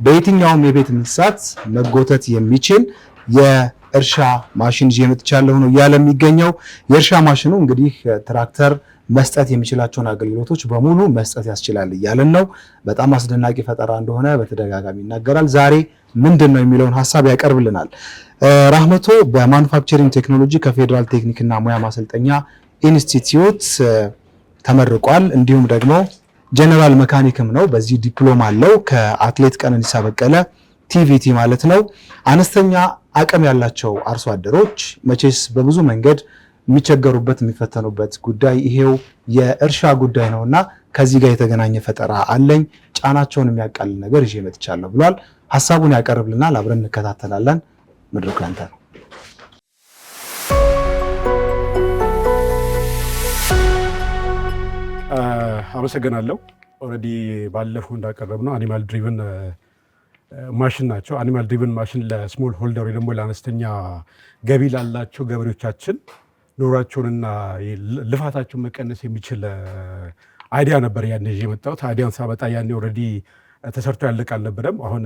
በየትኛውም የቤት እንስሳት መጎተት የሚችል የእርሻ ማሽን ይዤ መጥቻለሁ ነው እያለ የሚገኘው። የእርሻ ማሽኑ እንግዲህ ትራክተር መስጠት የሚችላቸውን አገልግሎቶች በሙሉ መስጠት ያስችላል እያለን ነው። በጣም አስደናቂ ፈጠራ እንደሆነ በተደጋጋሚ ይናገራል። ዛሬ ምንድን ነው የሚለውን ሀሳብ ያቀርብልናል። ራህመቶ በማኑፋክቸሪንግ ቴክኖሎጂ ከፌዴራል ቴክኒክና ሙያ ማሰልጠኛ ኢንስቲትዩት ተመርቋል። እንዲሁም ደግሞ ጀነራል መካኒክም ነው። በዚህ ዲፕሎማ አለው ከአትሌት ቀነኒሳ በቀለ ቲቪቲ ማለት ነው። አነስተኛ አቅም ያላቸው አርሶ አደሮች መቼስ በብዙ መንገድ የሚቸገሩበት የሚፈተኑበት ጉዳይ ይሄው የእርሻ ጉዳይ ነውና ከዚህ ጋር የተገናኘ ፈጠራ አለኝ፣ ጫናቸውን የሚያቃልል ነገር ይዤ መጥቻለሁ ብሏል። ሀሳቡን ያቀርብልናል። አብረን እንከታተላለን። መድረኩ ያንተ ነው። አመሰግናለሁ። ኦልሬዲ ባለፈው እንዳቀረብነው አኒማል ድሪቨን ማሽን ናቸው። አኒማል ድሪቨን ማሽን ለስሞል ሆልደር ወይ ደግሞ ለአነስተኛ ገቢ ላላቸው ገበሬዎቻችን ኑሯቸውንና ልፋታቸውን መቀነስ የሚችል አይዲያ ነበር ያን ይዤ የመጣሁት። አይዲያን ሳመጣ ያኔ ኦልሬዲ ተሰርቶ ያለቀ አልነበረም። አሁን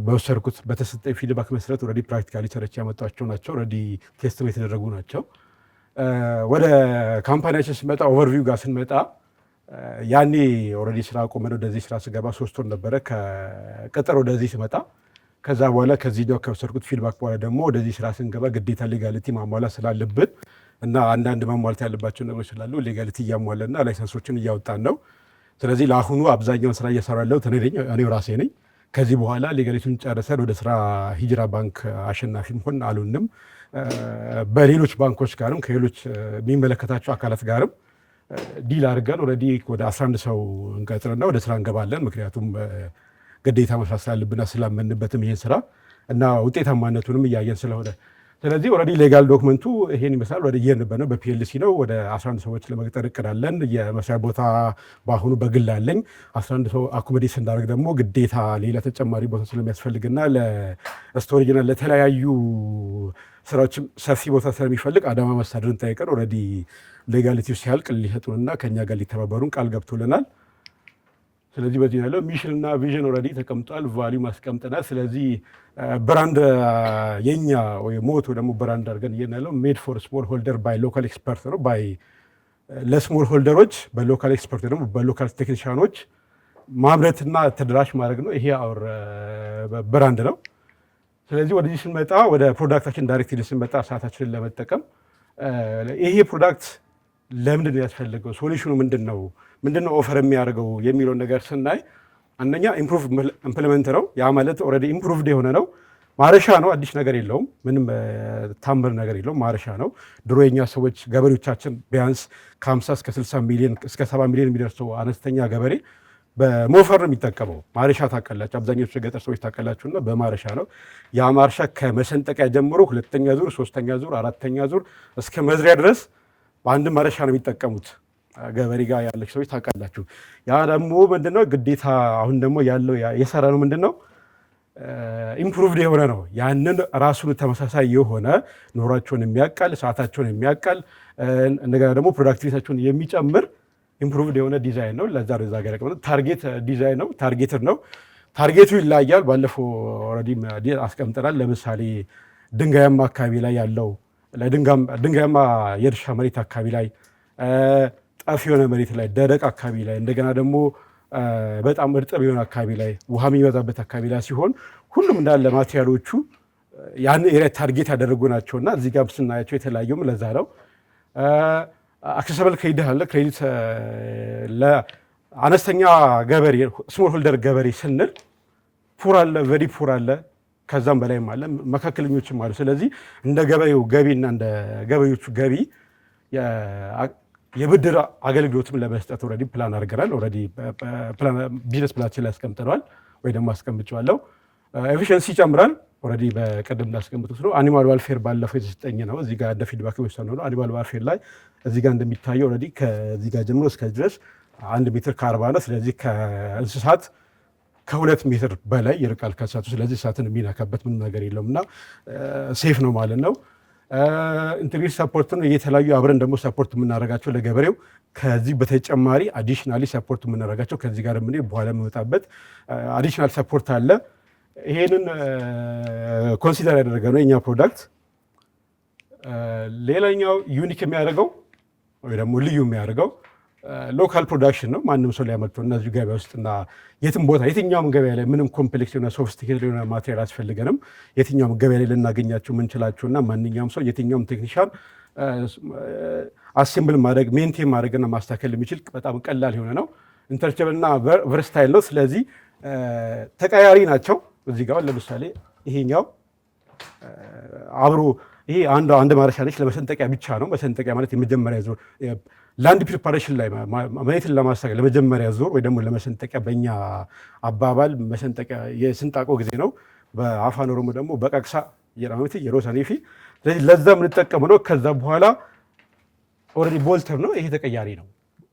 በወሰድኩት በተሰጠኝ ፊድባክ መሰረት ኦልሬዲ ፕራክቲካሊ ሰርቼ ያመጣቸው ናቸው። ኦልሬዲ ቴስትም የተደረጉ ናቸው። ወደ ካምፓኒያችን ስንመጣ ኦቨርቪው ጋር ስንመጣ ያኔ ኦልሬዲ ስራ ቆመን ወደዚህ ስራ ስገባ 3 ወር ነበረ ከቅጥር ወደዚህ ስመጣ። ከዛ በኋላ ከዚህኛው ከወሰድኩት ፊድባክ በኋላ ደግሞ ወደዚህ ስራ ስንገባ ግዴታ ሌጋሊቲ ማሟላት ስላለብን እና አንዳንድ ማሟላት ያለባቸው ነገሮች ስላሉ ሌጋሊቲ እያሟላና ላይሰንሶችን እያወጣን ነው። ስለዚህ ለአሁኑ አብዛኛውን ስራ እየሰራ ያለሁት እኔው ራሴ ነኝ። ከዚህ በኋላ ሌጋሊቲውን ጨርሰን ወደ ስራ ሂጅራ ባንክ አሸናፊም ሆን አሉንም በሌሎች ባንኮች ጋርም ከሌሎች የሚመለከታቸው አካላት ጋርም ዲል አድርገን ኦልሬዲ ወደ 11 ሰው እንቀጥርና ወደ ስራ እንገባለን። ምክንያቱም ግዴታ መስራት ስላለብና ስላመንበትም ይሄን ስራ እና ውጤታማነቱንም እያየን ስለሆነ ስለዚህ ኦልሬዲ ሌጋል ዶክመንቱ ይሄን ይመስላል። ወደ እየሄድንበት ነው። በፒኤልሲ ነው። ወደ 11 ሰዎች ለመቅጠር እቅዳለን። የመስሪያ ቦታ በአሁኑ በግል አለኝ። 11 ሰው አኮሞዴት ስናደርግ ደግሞ ግዴታ ሌላ ተጨማሪ ቦታ ስለሚያስፈልግና ለስቶሬጅና ለተለያዩ ስራዎችም ሰፊ ቦታ ስለሚፈልግ አዳማ መስተዳድርን ጠይቀን ኦልሬዲ ሌጋሊቲው ሲያልቅ ሊሰጡንና ከኛ ጋር ሊተባበሩን ቃል ገብቶልናል። ስለዚህ በዚህ ያለው ሚሽን እና ቪዥን ኦልሬዲ ተቀምጧል። ቫልዩም አስቀምጠናል። ስለዚህ ብራንድ የኛ ወይ ሞቶ ደግሞ ብራንድ አድርገን እየናለው ሜድ ፎር ስሞል ሆልደር ባይ ሎካል ኤክስፐርት ነው። ባይ ለስሞል ሆልደሮች በሎካል ኤክስፐርት ደግሞ በሎካል ቴክኒሻኖች ማምረትና ተደራሽ ማድረግ ነው። ይሄ አውር ብራንድ ነው። ስለዚህ ወደዚህ ስንመጣ ወደ ፕሮዳክታችን ዳይሬክትሊ ስንመጣ ሰዓታችንን ለመጠቀም ይሄ ፕሮዳክት ለምንድን ነው ያስፈልገው? ሶሉሽኑ ምንድን ነው ኦፈር የሚያደርገው የሚለውን ነገር ስናይ አንደኛ ኢምፕሩቭ ኢምፕሊመንት ነው። ያ ማለት ኦልሬዲ ኢምፕሩቭድ የሆነ ነው። ማረሻ ነው። አዲስ ነገር የለውም። ምንም ታምር ነገር የለውም። ማረሻ ነው። ድሮ የኛ ሰዎች ገበሬዎቻችን ቢያንስ ከ50 እስከ 60 ሚሊዮን እስከ 70 ሚሊዮን የሚደርሰው አነስተኛ ገበሬ በሞፈር ነው የሚጠቀመው። ማረሻ ታውቃላችሁ፣ አብዛኞቹ የገጠር ሰዎች ታውቃላችሁና በማረሻ ነው። ያ ማረሻ ከመሰንጠቂያ ጀምሮ 2ኛ ዙር፣ 3ኛ ዙር፣ 4ኛ ዙር እስከ መዝሪያ ድረስ በአንድ ማረሻ ነው የሚጠቀሙት። ገበሬ ጋር ያለች ሰዎች ታውቃላችሁ። ያ ደግሞ ምንድነው ግዴታ አሁን ደግሞ ያለው የሰራ ነው ምንድነው ኢምፕሩቭድ የሆነ ነው። ያንን ራሱን ተመሳሳይ የሆነ ኑሯቸውን የሚያቃል ሰዓታቸውን የሚያቃል እንደገና ደግሞ ፕሮዳክቲቪቲያቸውን የሚጨምር ኢምፕሩቭድ የሆነ ዲዛይን ነው። ለዛ ረዛ ጋር ታርጌት ዲዛይን ነው። ታርጌትድ ነው። ታርጌቱ ይለያል። ባለፈው ኦልሬዲ አስቀምጠናል። ለምሳሌ ድንጋያማ አካባቢ ላይ ያለው ድንጋያማ የእርሻ መሬት አካባቢ ላይ፣ ጠፍ የሆነ መሬት ላይ፣ ደረቅ አካባቢ ላይ እንደገና ደግሞ በጣም እርጥብ የሆነ አካባቢ ላይ ውሃ የሚበዛበት አካባቢ ላይ ሲሆን ሁሉም እንዳለ ማቴሪያሎቹ ያን ኤሪያ ታርጌት ያደረጉ ናቸውና እዚህ ጋር ስናያቸው የተለያዩም ለዛ ነው። አክሰሰብል ክሬዲት አለ። ክሬዲት ለአነስተኛ ገበሬ ስሞል ሆልደር ገበሬ ስንል ፑር አለ፣ ቨሪ ፑር አለ፣ ከዛም በላይም አለ፣ መካከለኞችም አሉ። ስለዚህ እንደ ገበሬው ገቢና እንደ ገበሬዎቹ ገቢ የብድር አገልግሎትም ለመስጠት ኦልሬዲ ፕላን አድርገናል። ኦልሬዲ ቢዝነስ ፕላናችን ላይ አስቀምጠነዋል ወይ ደግሞ አስቀምጨዋለሁ። ኤፊሽንሲ ይጨምራል። ኦልሬዲ በቅድም እንዳስቀምጡት ነው። አኒማል ዋልፌር ባለፈው የተሰጠኝ ነው። እዚህ ጋር እንደ ፊድባክ የሚወሰነው ነው። አኒማል ዋልፌር ላይ እዚህ ጋር እንደሚታየው ኦልሬዲ ከዚህ ጋር ጀምሮ እስከዚህ ድረስ 1 ሜትር ከ40 ነው። ስለዚህ ከእንስሳት ከ2 ሜትር በላይ ይርቃል ከእንስሳቱ። ስለዚህ እሳትን የሚነካበት ምንም ነገር የለውም እና ሴፍ ነው ማለት ነው። ኢንተግሬት ሰፖርት ነው። የተለያዩ አብረን ደግሞ ሰፖርት የምናደርጋቸው ለገበሬው ከዚህ በተጨማሪ አዲሽናሊ ሰፖርት የምናደርጋቸው ከዚህ ጋር ምን በኋላ የምመጣበት አዲሽናል ሰፖርት አለ። ይሄንን ኮንሲደር ያደረገ ነው የኛ ፕሮዳክት። ሌላኛው ዩኒክ የሚያደርገው ወይ ደግሞ ልዩ የሚያደርገው ሎካል ፕሮዳክሽን ነው። ማንም ሰው ሊያመርተው እነዚህ ገበያ ውስጥና የትም ቦታ የትኛውም ገበያ ላይ ምንም ኮምፕሌክስ የሆነ ሶፊስቲኬትድ የሆነ ማቴሪያል አያስፈልገንም። የትኛውም ገበያ ላይ ልናገኛቸው የምንችላቸውና ማንኛውም ሰው የትኛውም ቴክኒሻን አሴምብል ማድረግ ሜንቴን ማድረግና ማስተካከል የሚችል በጣም ቀላል የሆነ ነው። ኢንተርቼብልና ቨርስታይል ነው። ስለዚህ ተቀያሪ ናቸው። እዚህ ጋር ለምሳሌ ይሄኛው አብሮ ይሄ አንድ ማረሻ ነች። ለመሰንጠቂያ ብቻ ነው። መሰንጠቂያ ማለት የመጀመሪያ ዙር ላንድ ፕሪፓሬሽን ላይ መሬትን ለማስተካከል ለመጀመሪያ ዙር ወይ ደግሞ ለመሰንጠቂያ በእኛ አባባል መሰንጠቂያ የስንጣቆ ጊዜ ነው። በአፋን ኦሮሞ ደግሞ በቀቅሳ የራመት የሮሳኔፊ ስለዚህ ለዛ የምንጠቀም ነው። ከዛ በኋላ ኦልሬዲ ቦልተር ነው። ይሄ ተቀያሪ ነው።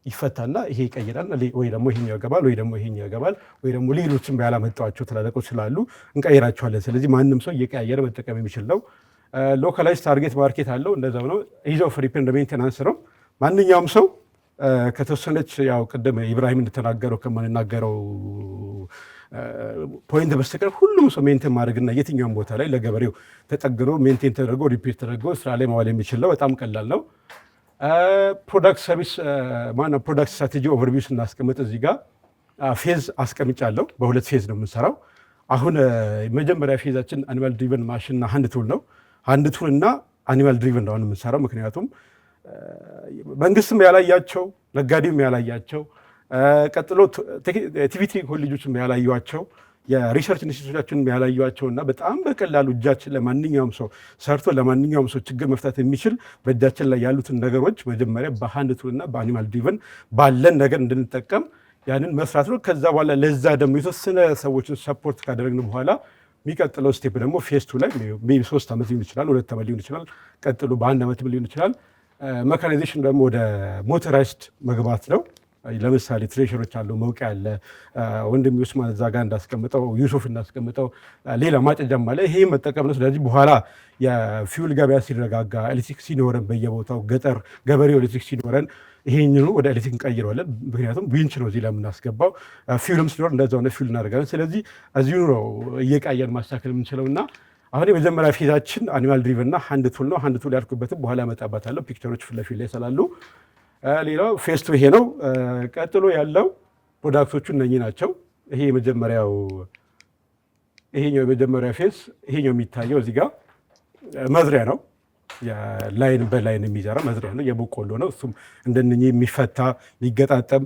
ይፈታና ይሄ ይቀይራል ወይ ደግሞ ይሄኛው ይገባል ወይ ደግሞ ይሄኛው ይገባል ወይ ደግሞ ሌሎችም ያላመጣቸው ትላልቆች ስላሉ እንቀይራቸዋለን። ስለዚህ ማንም ሰው እየቀያየረ መጠቀም የሚችል ነው። ሎካላይዝ ታርጌት ማርኬት አለው። እንደዛው ነው። ኢዝ ኦፍ ሪፔር ኤንድ ሜንቴናንስ ነው። ማንኛውም ሰው ከተወሰነች ያው ቅድም ኢብራሂም እንደተናገረው ከምንናገረው ፖይንት በስተቀር ሁሉም ሰው ሜንቴን ማድረግና የትኛውም ቦታ ላይ ለገበሬው ተጠግኖ ሜንቴን ተደርጎ ሪፔር ተደርጎ ስራ ላይ ማዋል የሚችል ነው። በጣም ቀላል ነው። ፕሮዳክት ሰርቪስ ማነው ፕሮዳክት ስትራቴጂ ኦቨርቪው ስናስቀምጥ እዚህ ጋር ፌዝ አስቀምጫለሁ። በሁለት ፌዝ ነው የምንሰራው። አሁን መጀመሪያ ፌዛችን አኒማል ድሪቨን ማሽንና ሃንድ ቱል ነው። ሃንድ ቱል እና አኒማል ድሪቨን ነው የምንሰራው። ምክንያቱም መንግስትም ያላያቸው ነጋዴውም ያላያቸው ቀጥሎ ቲቪቲ ኮሌጆችም ያላዩቸው የሪሰርች ኢንስቲትዩቶቻችን ያላዩቸው እና በጣም በቀላሉ እጃችን ለማንኛውም ሰው ሰርቶ ለማንኛውም ሰው ችግር መፍታት የሚችል በእጃችን ላይ ያሉትን ነገሮች መጀመሪያ በሃንድ ቱል እና በአኒማል ድሪቨን ባለን ነገር እንድንጠቀም ያንን መስራት ነው። ከዛ በኋላ ለዛ ደግሞ የተወሰነ ሰዎችን ሰፖርት ካደረግን በኋላ የሚቀጥለው ስቴፕ ደግሞ ፌስ ቱ ላይ ሜይ 3 ዓመት ሊሆን ይችላል፣ 2 ዓመት ሊሆን ይችላል፣ ቀጥሎ በ1 ዓመት ሊሆን ይችላል። ሜካናይዜሽን ደግሞ ወደ ሞተራይዝድ መግባት ነው። ለምሳሌ ትሬሸሮች አሉ፣ መውቂያ አለ። ወንድም ዩስማን እዛ ጋር እንዳስቀምጠው ዩሱፍ እንዳስቀምጠው ሌላ ማጨጃም አለ። ይሄ መጠቀም ነው። ስለዚህ በኋላ የፊውል ገበያ ሲረጋጋ ኤሌክትሪክ ሲኖረን በየቦታው ገጠር ገበሬው ኤሌክትሪክ ሲኖረን ይሄንኑ ወደ ኤሌክትሪክ እንቀይረዋለን። ምክንያቱም ዊንች ነው እዚህ ላይ የምናስገባው። ፊውልም ሲኖር እንደዛው ነው ፊውል እናደርጋለን። ስለዚህ እዚሁ ነው እየቃየን ማስተካከል የምንችለው እና አሁን የመጀመሪያ ፌዛችን አኒማል ድሪቨን እና ሃንድ ቱል ነው። ሃንድ ቱል ያልኩበትም በኋላ እመጣበታለሁ። ፒክቸሮች ፊት ለፊት ላይ ስላሉ ሌላው ፌስ ቱ ይሄ ነው። ቀጥሎ ያለው ፕሮዳክቶቹ እነኚህ ናቸው። ይሄ የመጀመሪያው ይሄኛው የመጀመሪያ ፌስ ይሄኛው የሚታየው እዚህ ጋር መዝሪያ ነው። የላይን በላይን የሚዘራ መዝሪያ ነው። የበቆሎ ነው። እሱም እንደነኚህ የሚፈታ የሚገጣጠም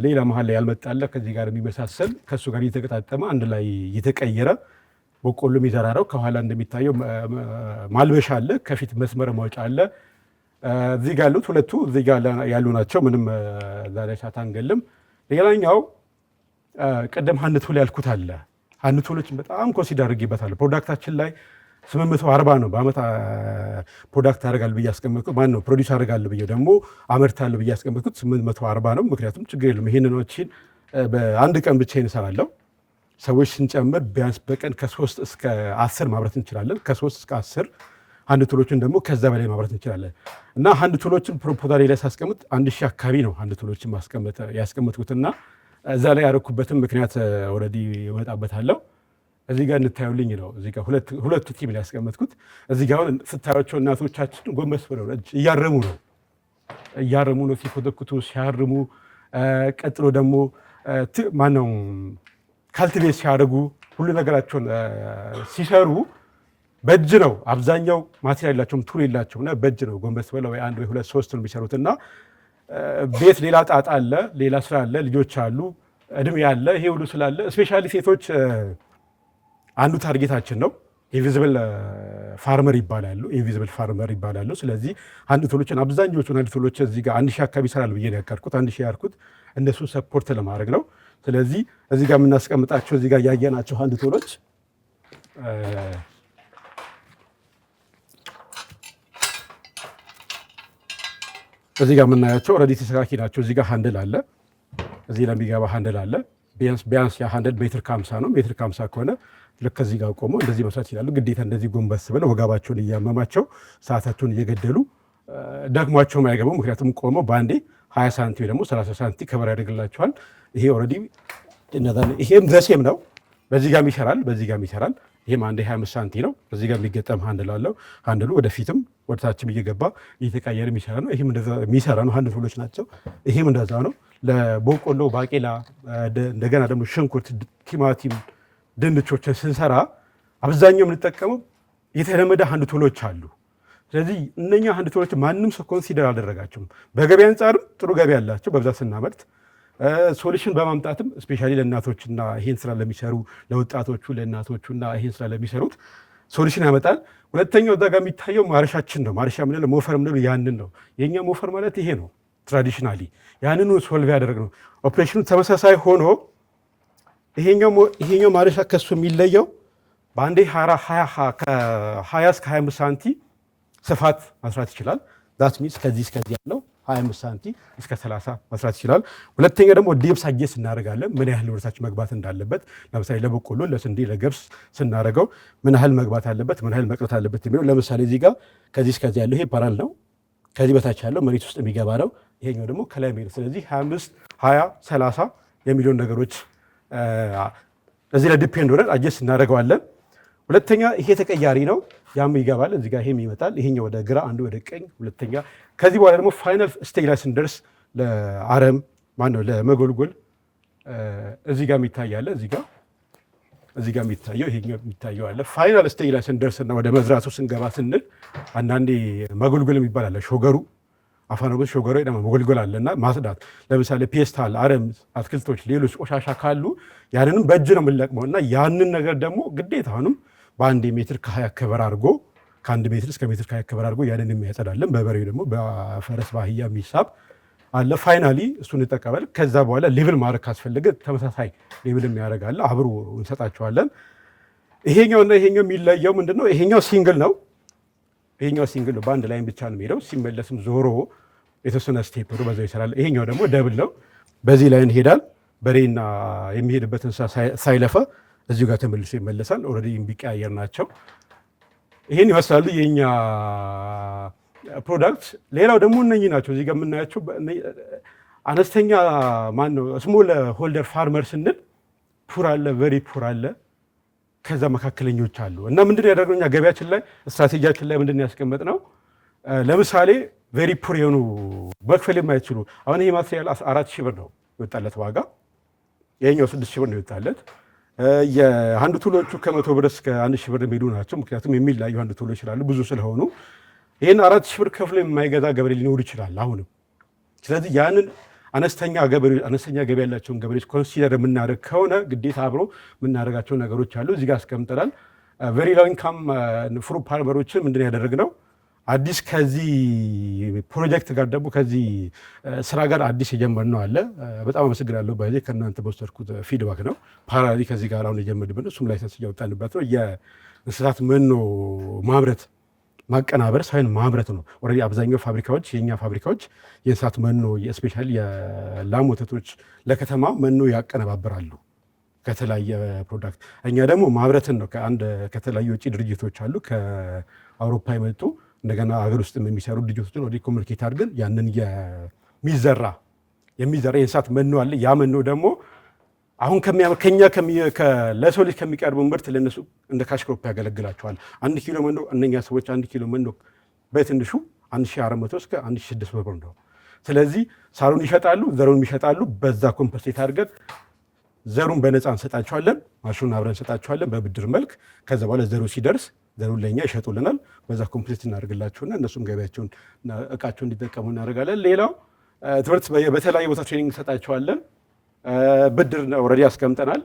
ሌላ መሀል ላይ ያልመጣለ ከዚህ ጋር የሚመሳሰል ከእሱ ጋር እየተገጣጠመ አንድ ላይ እየተቀየረ በቆሎ የሚዘራ ነው። ከኋላ እንደሚታየው ማልበሻ አለ። ከፊት መስመር ማውጫ አለ። እዚህ ጋር ያሉት ሁለቱ እዚህ ጋር ያሉ ናቸው። ምንም ዛሬ ሰዓት አንገልም። ሌላኛው ቀደም ሃንድ ቱል ያልኩት አለ። ሃንድ ቱሎችን በጣም ኮንሲደር አድርጌበታለሁ። ፕሮዳክታችን ላይ 840 ነው በአመት ፕሮዳክት አደርጋለሁ ብዬ ያስቀመጥኩት ማን ነው ፕሮዲውስ አደርጋለሁ ብዬ ደግሞ አመርታለሁ ብዬ ያስቀመጥኩት 840 ነው። ምክንያቱም ችግር የለም ይሄንኖችን በአንድ ቀን ብቻ እንሰራለሁ። ሰዎች ስንጨምር ቢያንስ በቀን ከ3 እስከ 10 ማምረት እንችላለን። ከ3 እስከ 10 ሃንድ ቱሎችን ደግሞ ከዛ በላይ ማምረት እንችላለን እና ሃንድ ቱሎችን ፕሮፖዛል ላይ ሳስቀምጥ 1000 አካባቢ ነው ሃንድ ቱሎችን ያስቀመጥኩትና እዛ ላይ ያደረኩበትም ምክንያት ኦልሬዲ እመጣበታለሁ። እዚህ ጋር እንታዩልኝ ነው። እዚህ ጋር ሁለቱ ቲም ላይ ያስቀመጥኩት። እዚህ ጋር አሁን ስታዩቸው እናቶቻችን ጎንበስ ብለው እያረሙ ነው ሲኮተኩቱ ሲያርሙ። ቀጥሎ ደግሞ ማነው ካልቲቬት ሲያደርጉ ሁሉ ነገራቸውን ሲሰሩ በእጅ ነው። አብዛኛው ማቴሪያል የላቸውም፣ ቱል የላቸውም እና በእጅ ነው ጎንበስ ብለው ወይ 1 ወይ 2 3 ነው የሚሰሩት እና ቤት ሌላ ጣጣ አለ፣ ሌላ ስራ አለ፣ ልጆች አሉ፣ እድሜ አለ። ይሄ ሁሉ ስላለ ስፔሻሊ ሴቶች አንዱ ታርጌታችን ነው። ኢንቪዚብል ፋርመር ይባላሉ። ስለዚህ ሃንድ ቱሎችን አብዛኞቹን ሃንድ ቱሎች እዚህ ጋር 1000 አካባቢ ይሰራል ብዬ ነው ያካርኩት። 1000 ያርኩት እነሱ ሰፖርት ለማድረግ ነው። ስለዚህ እዚህ ጋር የምናስቀምጣቸው እዚህ ጋር ያየናቸው ሃንድ ቱሎች እዚህ ጋር የምናያቸው ኦልሬዲ ተስተካኪ ናቸው። እዚህ ጋር ሃንድል አለ፣ እዚህ ለሚገባ ሃንድል አለ። ቢያንስ ያ ሃንድል ሜትር ከ50 ነው። ሜትር ከ50 ከሆነ ልክ ከዚህ ጋር ቆመው እንደዚህ መስራት ይችላሉ። ግዴታ እንደዚህ ጎንበስ ብለው ወገባቸውን እያመማቸው ሰዓታቸውን እየገደሉ ደግሟቸውም አይገቡ። ምክንያቱም ቆመው በአንዴ 20 ሳንቲ ወይ ደግሞ 30 ሳንቲ ከበር ያደርግላቸዋል። ይሄ ኦልሬዲ ይሄም ዘሴም ነው። በዚህ ጋር ይሰራል፣ በዚህ ጋር ይሰራል። ይሄም አንዴ 25 ሳንቲ ነው። በዚህ ጋር የሚገጠም ሃንድል አለው። ሃንድሉ ወደፊትም ወደታችም እየገባ እየተቀየረ የሚሰራ ነው። ይሄም እንደዛ የሚሰራ ነው። ሃንድ ቱሎች ናቸው። ይሄም እንደዛ ነው። ለበቆሎ፣ ባቄላ፣ እንደገና ደግሞ ሽንኩርት፣ ቲማቲም፣ ድንቾችን ስንሰራ አብዛኛው የምንጠቀመው የተለመደ ሃንድ ቱሎች አሉ። ስለዚህ እነኛ ሃንድ ቱሎች ማንም ሰው ኮንሲደር አልደረጋቸውም። በገበያ አንጻርም ጥሩ ገበያ ያላቸው በብዛት ስናመርት ሶሉሽን በማምጣትም ስፔሻሊ ለእናቶችና ይሄን ስራ ለሚሰሩ ለወጣቶቹ ለእናቶቹና ይሄን ስራ ለሚሰሩት ሶሉሽን ያመጣል። ሁለተኛው እዛ ጋር የሚታየው ማረሻችን ነው። ማረሻ ምንለው ሞፈር ምንለው ያንን ነው። የኛ ሞፈር ማለት ይሄ ነው። ትራዲሽናሊ ያንኑ ሶልቭ ያደረግነው ኦፕሬሽኑ ተመሳሳይ ሆኖ ይሄኛው ማረሻ ከሱ የሚለየው በአንዴ 20 እስከ 25 ሳንቲ ስፋት መስራት ይችላል። ዛት ሚንስ ከዚህ እስከዚህ ያለው 25 ሳንቲም እስከ 30 መስራት ይችላል። ሁለተኛ ደግሞ ዴፕስ አጀስት እናደርጋለን፣ ምን ያህል ወደታች መግባት እንዳለበት። ለምሳሌ ለበቆሎ፣ ለስንዴ፣ ለገብስ ስናደርገው ምን ያህል መግባት አለበት፣ ምን ያህል መቅረት አለበት የሚለው ለምሳሌ እዚህ ጋር ከዚህ እስከዚህ ያለው ይሄ ፓራል ነው። ከዚህ በታች ያለው መሬት ውስጥ የሚገባ ነው። ይሄኛው ደግሞ ከላይ የሚሄድ። ስለዚህ 25 20 30 የሚሊዮን ነገሮች እዚህ ላይ ዲፔንድ ሆነን አጀስት እናደርገዋለን። ሁለተኛ ይሄ ተቀያሪ ነው፣ ያም ይገባል እዚህ ጋር ይሄም ይመጣል። ይሄኛው ወደ ግራ አንዱ ወደ ቀኝ። ሁለተኛ ከዚህ በኋላ ደግሞ ፋይናል ስቴጅ ላይ ስንደርስ ለአረም ማነው ለመጎልጎል እዚህ ጋር የሚታያለ እዚህ ጋር የሚታየው ይሄኛው የሚታየው አለ። ፋይናል ስቴጅ ላይ ስንደርስና ወደ መዝራቱ ስንገባ ስንል አንዳንዴ መጎልጎል የሚባል አለ። ሾገሩ አፋኖጎስ ሾገሩ ደግሞ መጎልጎል አለና ማጽዳት። ለምሳሌ ፔስታል፣ አረም፣ አትክልቶች፣ ሌሎች ቆሻሻ ካሉ ያንንም በእጅ ነው የምንለቅመው እና ያንን ነገር ደግሞ ግዴታ አሁንም በአንድ ሜትር ከ20 ከበር አድርጎ ከአንድ ሜትር እስከ ሜትር ከ20 ከበር አድርጎ ያንን የሚያጸዳለን። በበሬው ደግሞ በፈረስ ባህያ የሚሳብ አለ። ፋይናሊ እሱን እንጠቀማል። ከዛ በኋላ ሌቭል ማድረግ ካስፈለገ ተመሳሳይ ሌቭል የሚያደርጋለ አብሮ እንሰጣቸዋለን። ይሄኛውና ይሄኛው የሚለየው ምንድነው? ይሄኛው ሲንግል ነው። ይሄኛው ሲንግል ነው፣ በአንድ ላይን ብቻ ነው የሚሄደው። ሲመለስም ዞሮ የተወሰነ ስቴፕ ነው በዛው ይሰራል። ይሄኛው ደግሞ ደብል ነው፣ በዚህ ላይን ይሄዳል። በሬና የሚሄድበትን ሳይለፋ እዚሁ ጋር ተመልሶ ይመለሳል። ኦልሬዲ ቢቀያየር ናቸው። ይሄን ይመስላሉ የኛ ፕሮዳክት። ሌላው ደግሞ እነኚህ ናቸው እዚህ ጋር የምናያቸው አነስተኛ ማን ነው ስሞል ሆልደር ፋርመር ስንል ፑር አለ፣ ቨሪ ፑር አለ፣ ከዛ መካከለኞች አሉ። እና ምንድነው ያደረገው እኛ ገበያችን ላይ ስትራቴጂያችን ላይ ምንድነው ያስቀመጥነው? ለምሳሌ ቬሪ ፑር የሆኑ መክፈል የማይችሉ አሁን ይሄ ማቴሪያል 4000 ብር ነው ይወጣለት ዋጋ፣ ይሄኛው 6000 ብር ነው ይወጣለት። የአንድ ቱሎቹ ከ100 ብር እስከ 1000 ብር የሚሄዱ ናቸው። ምክንያቱም የሚለያዩ አንድ ቱሎች ይችላሉ ብዙ ስለሆኑ ይሄን 4000 ብር ከፍሎ የማይገዛ ገበሬ ሊኖር ይችላል አሁንም። ስለዚህ ያንን አነስተኛ ገበያ ያላቸውን ገበሬዎች ኮንሲደር የምናደርግ ከሆነ ግዴታ አብሮ የምናደርጋቸው ነገሮች አሉ። እዚህ ጋር አስቀምጠናል። ቬሪ ሎው ኢንካም ፍሩት ፋርመሮችን ምንድን ያደረግነው አዲስ ከዚህ ፕሮጀክት ጋር ደግሞ ከዚህ ስራ ጋር አዲስ የጀመርነው አለ። በጣም አመሰግናለሁ። በዚህ ከእናንተ በወሰድኩት ፊድባክ ነው። ፓራሊ ከዚህ ጋር አሁን የጀመርንበት እሱም ላይሰንስ እያወጣንበት ነው። የእንስሳት መኖ ማምረት ማቀናበር ሳይሆን ማምረት ነው። ኦልሬዲ አብዛኛው ፋብሪካዎች የኛ ፋብሪካዎች የእንስሳት መኖ ስፔሻሊ የላም ወተቶች ለከተማ መኖ ያቀነባብራሉ ከተለያየ ፕሮዳክት። እኛ ደግሞ ማምረትን ነው። ከተለያዩ ውጭ ድርጅቶች አሉ ከአውሮፓ የመጡ እንደገና ሀገር ውስጥ የሚሰሩ ድርጅቶችን ወደ ኮሚኒኬት አድርገን ያንን የሚዘራ የእንስሳት መኖ አለ። ያ መኖ ደግሞ አሁን ለሰው ልጅ ከሚቀርቡ ምርት ለነሱ እንደ ካሽ ክሮፕ ያገለግላቸዋል። 1 ኪሎ መኖ እነኛ ሰዎች 1 ኪሎ መኖ በትንሹ 1400 እስከ 1600 ብር ነው። ስለዚህ ሳሩን ይሸጣሉ፣ ዘሩን ይሸጣሉ። በዛ ኮምፐንሴት አድርገን ዘሩን በነፃ እንሰጣቸዋለን፣ ማሽኑን አብረን እንሰጣቸዋለን በብድር መልክ። ከዛ በኋላ ዘሩ ሲደርስ ዘሩን ለኛ ይሸጡልናል። በዛ ኮምፕሊት እናደርግላቸውና እነሱም ገበያቸውን እቃቸውን እንዲጠቀሙ እናደርጋለን። ሌላው ትምህርት በተለያየ ቦታ ትሬኒንግ እንሰጣቸዋለን። ብድር ኦልሬዲ አስቀምጠናል።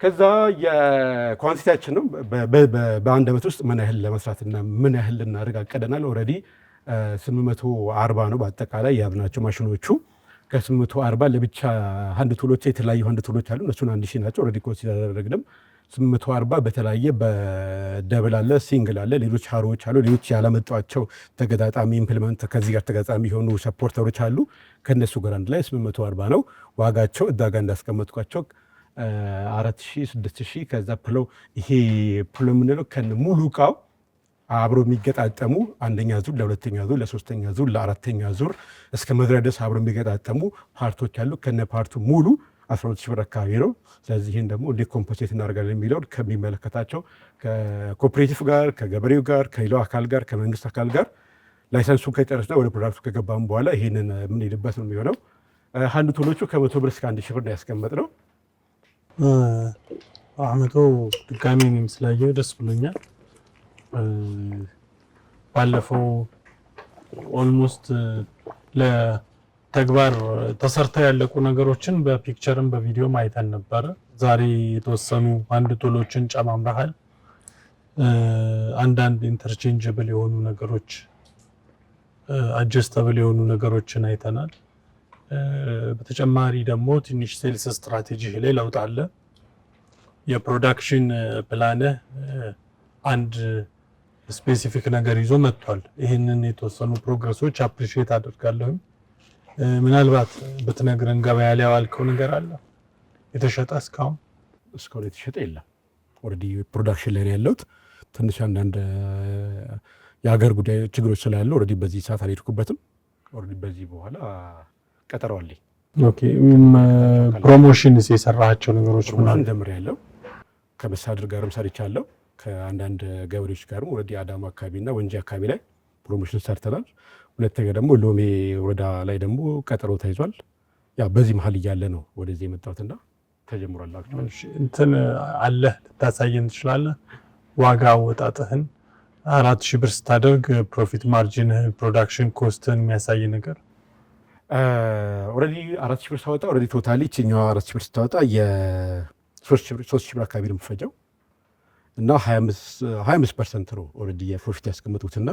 ከዛ የኳንቲቲያችን ነው በአንድ ዓመት ውስጥ ምን ያህል ለመስራትና ምን ያህል ልናደርግ አቀደናል። ኦልሬዲ 840 ነው በአጠቃላይ የያዝናቸው ማሽኖቹ። ከ840 ለብቻ አንድ ቱሎች የተለያዩ አንድ ቱሎች አሉ። እነሱን 1000 ናቸው። ኦልሬዲ ኮንሲደር አደረግንም። 840 በተለያየ በደብል አለ፣ ሲንግል አለ፣ ሌሎች ሃሮዎች አሉ፣ ሌሎች ያላመጧቸው ተገጣጣሚ ኢምፕሊመንት ከዚህ ጋር ተገጣጣሚ የሆኑ ሰፖርተሮች አሉ። ከነሱ ጋር አንድ ላይ 840 ነው ዋጋቸው። እዛ ጋር እንዳስቀመጥኳቸው 4000 6000 ከዛ ፕለው ይሄ ፕለው የምንለው ከነ ሙሉ እቃው አብሮ የሚገጣጠሙ አንደኛ ዙር፣ ለሁለተኛ ዙር፣ ለሶስተኛ ዙር፣ ለአራተኛ ዙር እስከ መድረስ ድረስ አብሮ የሚገጣጠሙ ፓርቶች አሉ። ከነ ፓርቱ ሙሉ 12000 ብር አካባቢ ነው። ስለዚህ ይህን ደግሞ እንዴት ኮምፖሴት እናደርጋለን የሚለውን ከሚመለከታቸው ከኮኦፕሬቲቭ ጋር፣ ከገበሬው ጋር፣ ከሌላው አካል ጋር፣ ከመንግስት አካል ጋር ላይሰንሱ ከጨረስና ወደ ፕሮዳክቱ ከገባም በኋላ ይህንን የምንሄድበት ነው የሚሆነው። አንድ ቶሎቹ ከ100 ብር እስከ 1000 ብር ነው ያስቀመጥነው። አህመቶ ድጋሚ እኔም ስላየሁ ደስ ብሎኛል። ባለፈው ኦልሞስት ለተግባር ተሰርተው ያለቁ ነገሮችን በፒክቸርም በቪዲዮም አይተን ነበር። ዛሬ የተወሰኑ አንድ ቶሎችን ጨማምረሃል። አንዳንድ ኢንተርቼንጀብል የሆኑ ነገሮች አጀስተብል የሆኑ ነገሮችን አይተናል። በተጨማሪ ደግሞ ትንሽ ሴልስ ስትራቴጂ ላይ ለውጥ አለ። የፕሮዳክሽን ፕላንህ አንድ ስፔሲፊክ ነገር ይዞ መጥቷል። ይህንን የተወሰኑ ፕሮግረሶች አፕሪሺየት አደርጋለሁ። ምናልባት በተነገረን ገበያ ላይ ያዋልከው ነገር አለ የተሸጠ? እስካሁን የተሸጠ የለም። ኦልሬዲ ፕሮዳክሽን ላይ ነው ያለሁት። ትንሽ አንዳንድ የሀገር ጉዳይ ችግሮች ስላሉ ኦልሬዲ በዚህ ሰዓት አልሄድኩበትም። ኦልሬዲ በዚህ በኋላ ቀጠሮ አለኝ። ኦኬ። ፕሮሞሽንስ የሰራቸው ነገሮች ፕሮሞሽን ጀምሬያለሁ። ከመሳድር ጋርም ሰርቻለሁ። ከአንዳንድ ገበሬዎች ጋርም ኦልሬዲ አዳማ አካባቢና ወንጂ አካባቢ ላይ ፕሮሞሽን ሰርተናል። ሁለተኛ ደግሞ ሎሜ ወረዳ ላይ ደግሞ ቀጠሮ ተይዟል። ያ በዚህ መሀል እያለ ነው ወደዚህ የመጣሁትና ተጀምሯል። እንትን አለ ልታሳየን ትችላለህ? ዋጋ አወጣጥህን 4000 ብር ስታደርግ ፕሮፊት ማርጂን፣ ፕሮዳክሽን ኮስትን የሚያሳይ ነገር። ኦልሬዲ 4000 ብር ሳወጣ ኦልሬዲ ቶታሊ እኛው 4000 ብር ስታወጣ የ3000 ብር አካባቢ ነው የምፈጀው እና 25% ነው ኦልሬዲ የፕሮፊት ያስቀመጡትና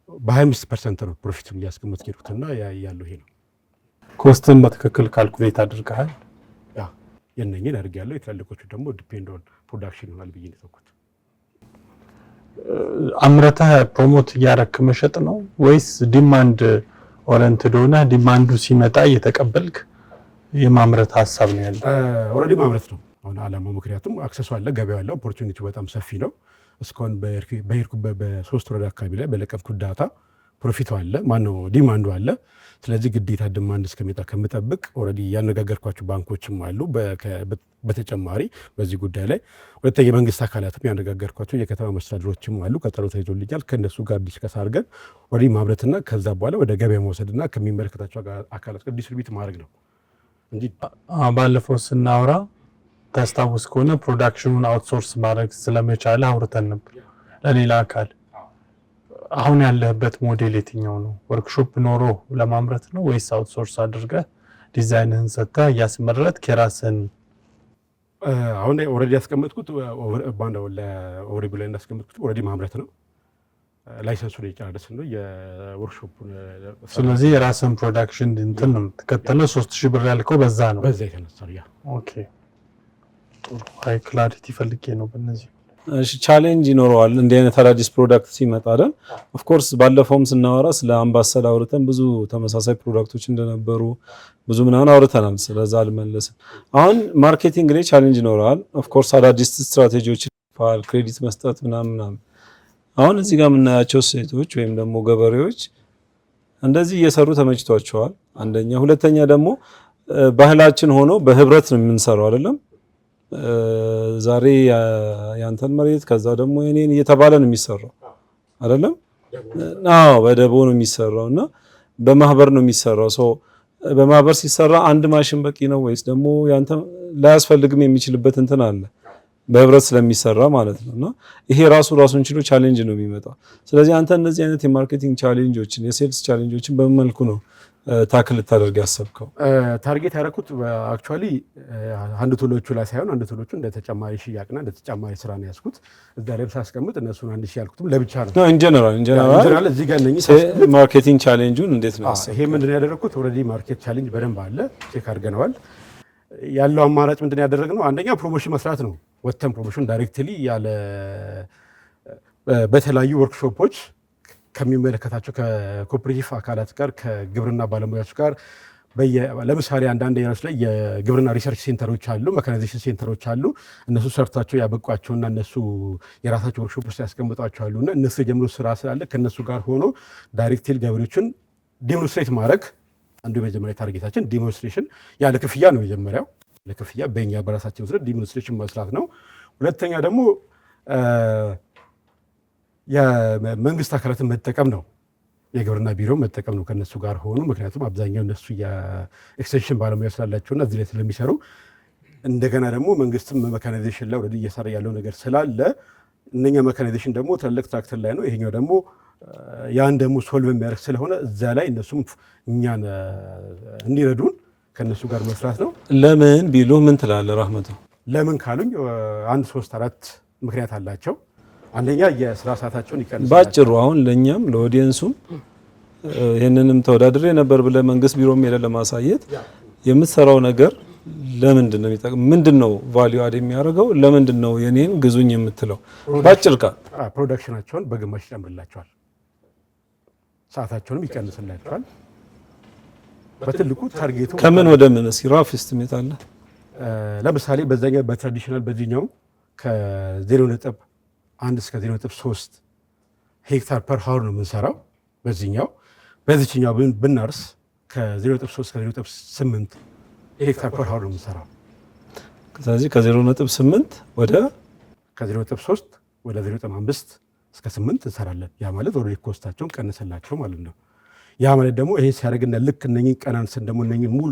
በ25% ነው ፕሮፊቱን እያስቀመጡት ሄዱትና ያለው ይሄ ነው። ኮስትን በትክክል ካልኩሌት አድርገሃል? ያ የነኝን አድርጌያለሁ። የትላልቆቹ ደግሞ ዲፔንድ ኦን ፕሮዳክሽን ይሆናል ብዬ ነው የተውኩት። አምረተህ ፕሮሞት እያረክ መሸጥ ነው ወይስ ዲማንድ ኦሪየንትድ ሆነ ዲማንዱ ሲመጣ እየተቀበልክ የማምረት ሀሳብ ነው ያለው? ኦልሬዲ ማምረት ነው አሁን አላማው። ምክንያቱም አክሰሱ አለ፣ ገበያው አለ፣ ኦፖርቹኒቲው በጣም ሰፊ ነው። እስካሁን በሄድኩበት በሶስት ወረዳ አካባቢ ላይ በለቀፍኩት ዳታ ፕሮፊቱ አለ፣ ማነው ዲማንዱ አለ። ስለዚህ ግዴታ ዲማንድ እስከሚመጣ ከምጠብቅ ኦልሬዲ ያነጋገርኳቸው ባንኮችም አሉ። በተጨማሪ በዚህ ጉዳይ ላይ ሁለተኛ የመንግስት አካላትም ያነጋገርኳቸው የከተማ መስተዳድሮችም አሉ። ቀጠሮ ተይዞልኛል። ከእነሱ ጋር ዲስከስ አድርገን ኦልሬዲ ማምረትና ከዛ በኋላ ወደ ገበያ መውሰድና ከሚመለከታቸው አካላት ጋር ዲስትሪቢዩት ማድረግ ነው እንጂ ባለፈው ስናወራ ታስታውስ ከሆነ ፕሮዳክሽኑን አውትሶርስ ማድረግ ስለመቻለ አውርተን ነበር ለሌላ አካል። አሁን ያለህበት ሞዴል የትኛው ነው? ወርክሾፕ ኖሮ ለማምረት ነው ወይስ አውትሶርስ አድርገህ ዲዛይንህን ሰጥተህ እያስመረጥክ የራስህን? አሁን ኦልሬዲ ያስቀመጥኩት ኦቨርቪው ላይ እንዳስቀመጥኩት ኦልሬዲ ማምረት ነው። ላይሰንሱን የጨረስን ነው የወርክሾፑን። ስለዚህ የራስህን ፕሮዳክሽን እንትን ነው የምትከተለው። 3000 ብር ያልከው በዛ ነው? በዛ የተነሳ ያ። ኦኬ፣ አይ ክላሪቲ ፈልጌ ነው በእነዚህ። እሺ፣ ቻሌንጅ ይኖረዋል እንዲህ አይነት አዳዲስ ፕሮዳክት ሲመጣ አይደል? ኦፍ ኮርስ ባለፈውም ስናወራ ስለ አምባሰል አውርተን ብዙ ተመሳሳይ ፕሮዳክቶች እንደነበሩ ብዙ ምናምን አውርተናል። ስለዛ አልመለስም። አሁን ማርኬቲንግ ላይ ቻሌንጅ ይኖረዋል። ኦፍ ኮርስ አዳዲስ ስትራቴጂዎች ክሬዲት መስጠት ምናምን። አሁን እዚህ ጋር የምናያቸው ሴቶች ወይም ደግሞ ገበሬዎች እንደዚህ እየሰሩ ተመችቷቸዋል። አንደኛ፣ ሁለተኛ ደግሞ ባህላችን ሆኖ በህብረት ነው የምንሰራው አይደለም። ዛሬ ያንተን መሬት ከዛ ደግሞ የኔን እየተባለ ነው የሚሰራው አይደለም። አዎ በደቦ ነው የሚሰራው እና በማህበር ነው የሚሰራው። ሶ በማህበር ሲሰራ አንድ ማሽን በቂ ነው ወይስ ደግሞ ያንተ ላያስፈልግም የሚችልበት እንትን አለ በህብረት ስለሚሰራ ማለት ነውና ይሄ ራሱን ችሎ ቻሌንጅ ነው የሚመጣው። ስለዚህ አንተ እነዚህ አይነት የማርኬቲንግ ቻሌንጆችን የሴልስ ቻሌንጆችን በምን መልኩ ነው ታክል ልታደርግ ያሰብከው? ታርጌት ያደረኩት አክቹአሊ አንድ ቶሎቹ ላይ ሳይሆን አንድ ቶሎቹ እንደ ተጨማሪ ሽያጭና እንደ ተጨማሪ ስራ ነው ያስኩት። እዛ ላይ ሳስቀምጥ እነሱን አንድ ሺህ ያልኩትም ለብቻ ነው። ኢን ጀነራል እዚህ ጋር ነኝ። ማርኬቲንግ ቻሌንጁን እንዴት ነው ያሰብከው? ይሄ ምንድነው ያደረኩት? ኦልሬዲ ማርኬት ቻሌንጅ በደንብ አለ፣ ቼክ አድርገነዋል። ያለው አማራጭ ምንድነው ያደረግነው? አንደኛ ፕሮሞሽን መስራት ነው። ወተን ፕሮሞሽን ዳይሬክትሊ ያለ በተለያዩ ወርክሾፖች ከሚመለከታቸው ከኮኦፐሬቲቭ አካላት ጋር ከግብርና ባለሙያዎች ጋር ለምሳሌ አንዳንድ ኤሪያዎች ላይ የግብርና ሪሰርች ሴንተሮች አሉ፣ መካናይዜሽን ሴንተሮች አሉ። እነሱ ሰርታቸው ያበቋቸውና እነሱ የራሳቸው ወርክሾፕ ውስጥ ያስቀምጧቸው አሉና እነሱ የጀምሩ ስራ ስላለ ከነሱ ጋር ሆኖ ዳይሬክትሊ ገበሬዎችን ዲሞንስትሬት ማድረግ አንዱ የመጀመሪያ ታርጌታችን። ዲሞንስትሬሽን ያለ ክፍያ ነው የመጀመሪያው፣ ለክፍያ በእኛ በራሳችን ውስጥ ዲሞንስትሬሽን መስራት ነው። ሁለተኛ ደግሞ የመንግስት አካላትን መጠቀም ነው፣ የግብርና ቢሮ መጠቀም ነው ከነሱ ጋር ሆኖ። ምክንያቱም አብዛኛው እነሱ የኤክስቴንሽን ባለሙያ ስላላቸውና እዚህ ላይ ስለሚሰሩ፣ እንደገና ደግሞ መንግስትም መካናይዜሽን ላይ ወደ እየሰራ ያለው ነገር ስላለ እነኛ መካናይዜሽን ደግሞ ትልቅ ትራክተር ላይ ነው፣ ይሄኛው ደግሞ ያን ደግሞ ሶልቭ የሚያደርግ ስለሆነ እዛ ላይ እነሱም እኛን እንዲረዱን ከነሱ ጋር መስራት ነው። ለምን ቢሉ ምን ትላለህ ራህመቱ? ለምን ካሉኝ 1 3 4 ምክንያት አላቸው። አንደኛ የስራ ሰዓታቸውን ይቀንሳል። ባጭሩ አሁን ለኛም ለኦዲየንሱም ይሄንንም ተወዳድሬ ነበር ብለህ መንግስት ቢሮም ሄደህ ለማሳየት የምትሰራው ነገር ለምንድን ነው የሚጠቅም? ምንድነው ቫልዩ አድ የሚያደርገው? ለምንድን ነው የኔን ግዙኝ የምትለው? ባጭር ቃል ፕሮዳክሽናቸውን በግማሽ ይጨምርላቸዋል፣ ሰዓታቸውንም ይቀንስላቸዋል። በትልቁ ታርጌቱ ከምን ወደ ምን ሲራፍ ኤስቲሜት አለ? ለምሳሌ በዛኛው በትራዲሽናል በዚህኛው ከ0.1 እስከ 0.3 ሄክታር ፐር ሃወር ነው የምንሰራው። በዚህኛው ብናርስ ከ0.3 እስከ 0.8 ሄክታር ፐር ሃወር ነው የምንሰራው። ስለዚህ ከ0.8 ወደ ከ0.3 ወደ 0.5 እስከ 8 እንሰራለን። ያ ማለት ኦልሬዲ ኮስታቸውን ቀንሰላቸው ማለት ነው። ያ ማለት ደግሞ ይሄ ሲያደርግና ልክ እነኚህ ቀናንስን ደግሞ እነኚህ ሙሉ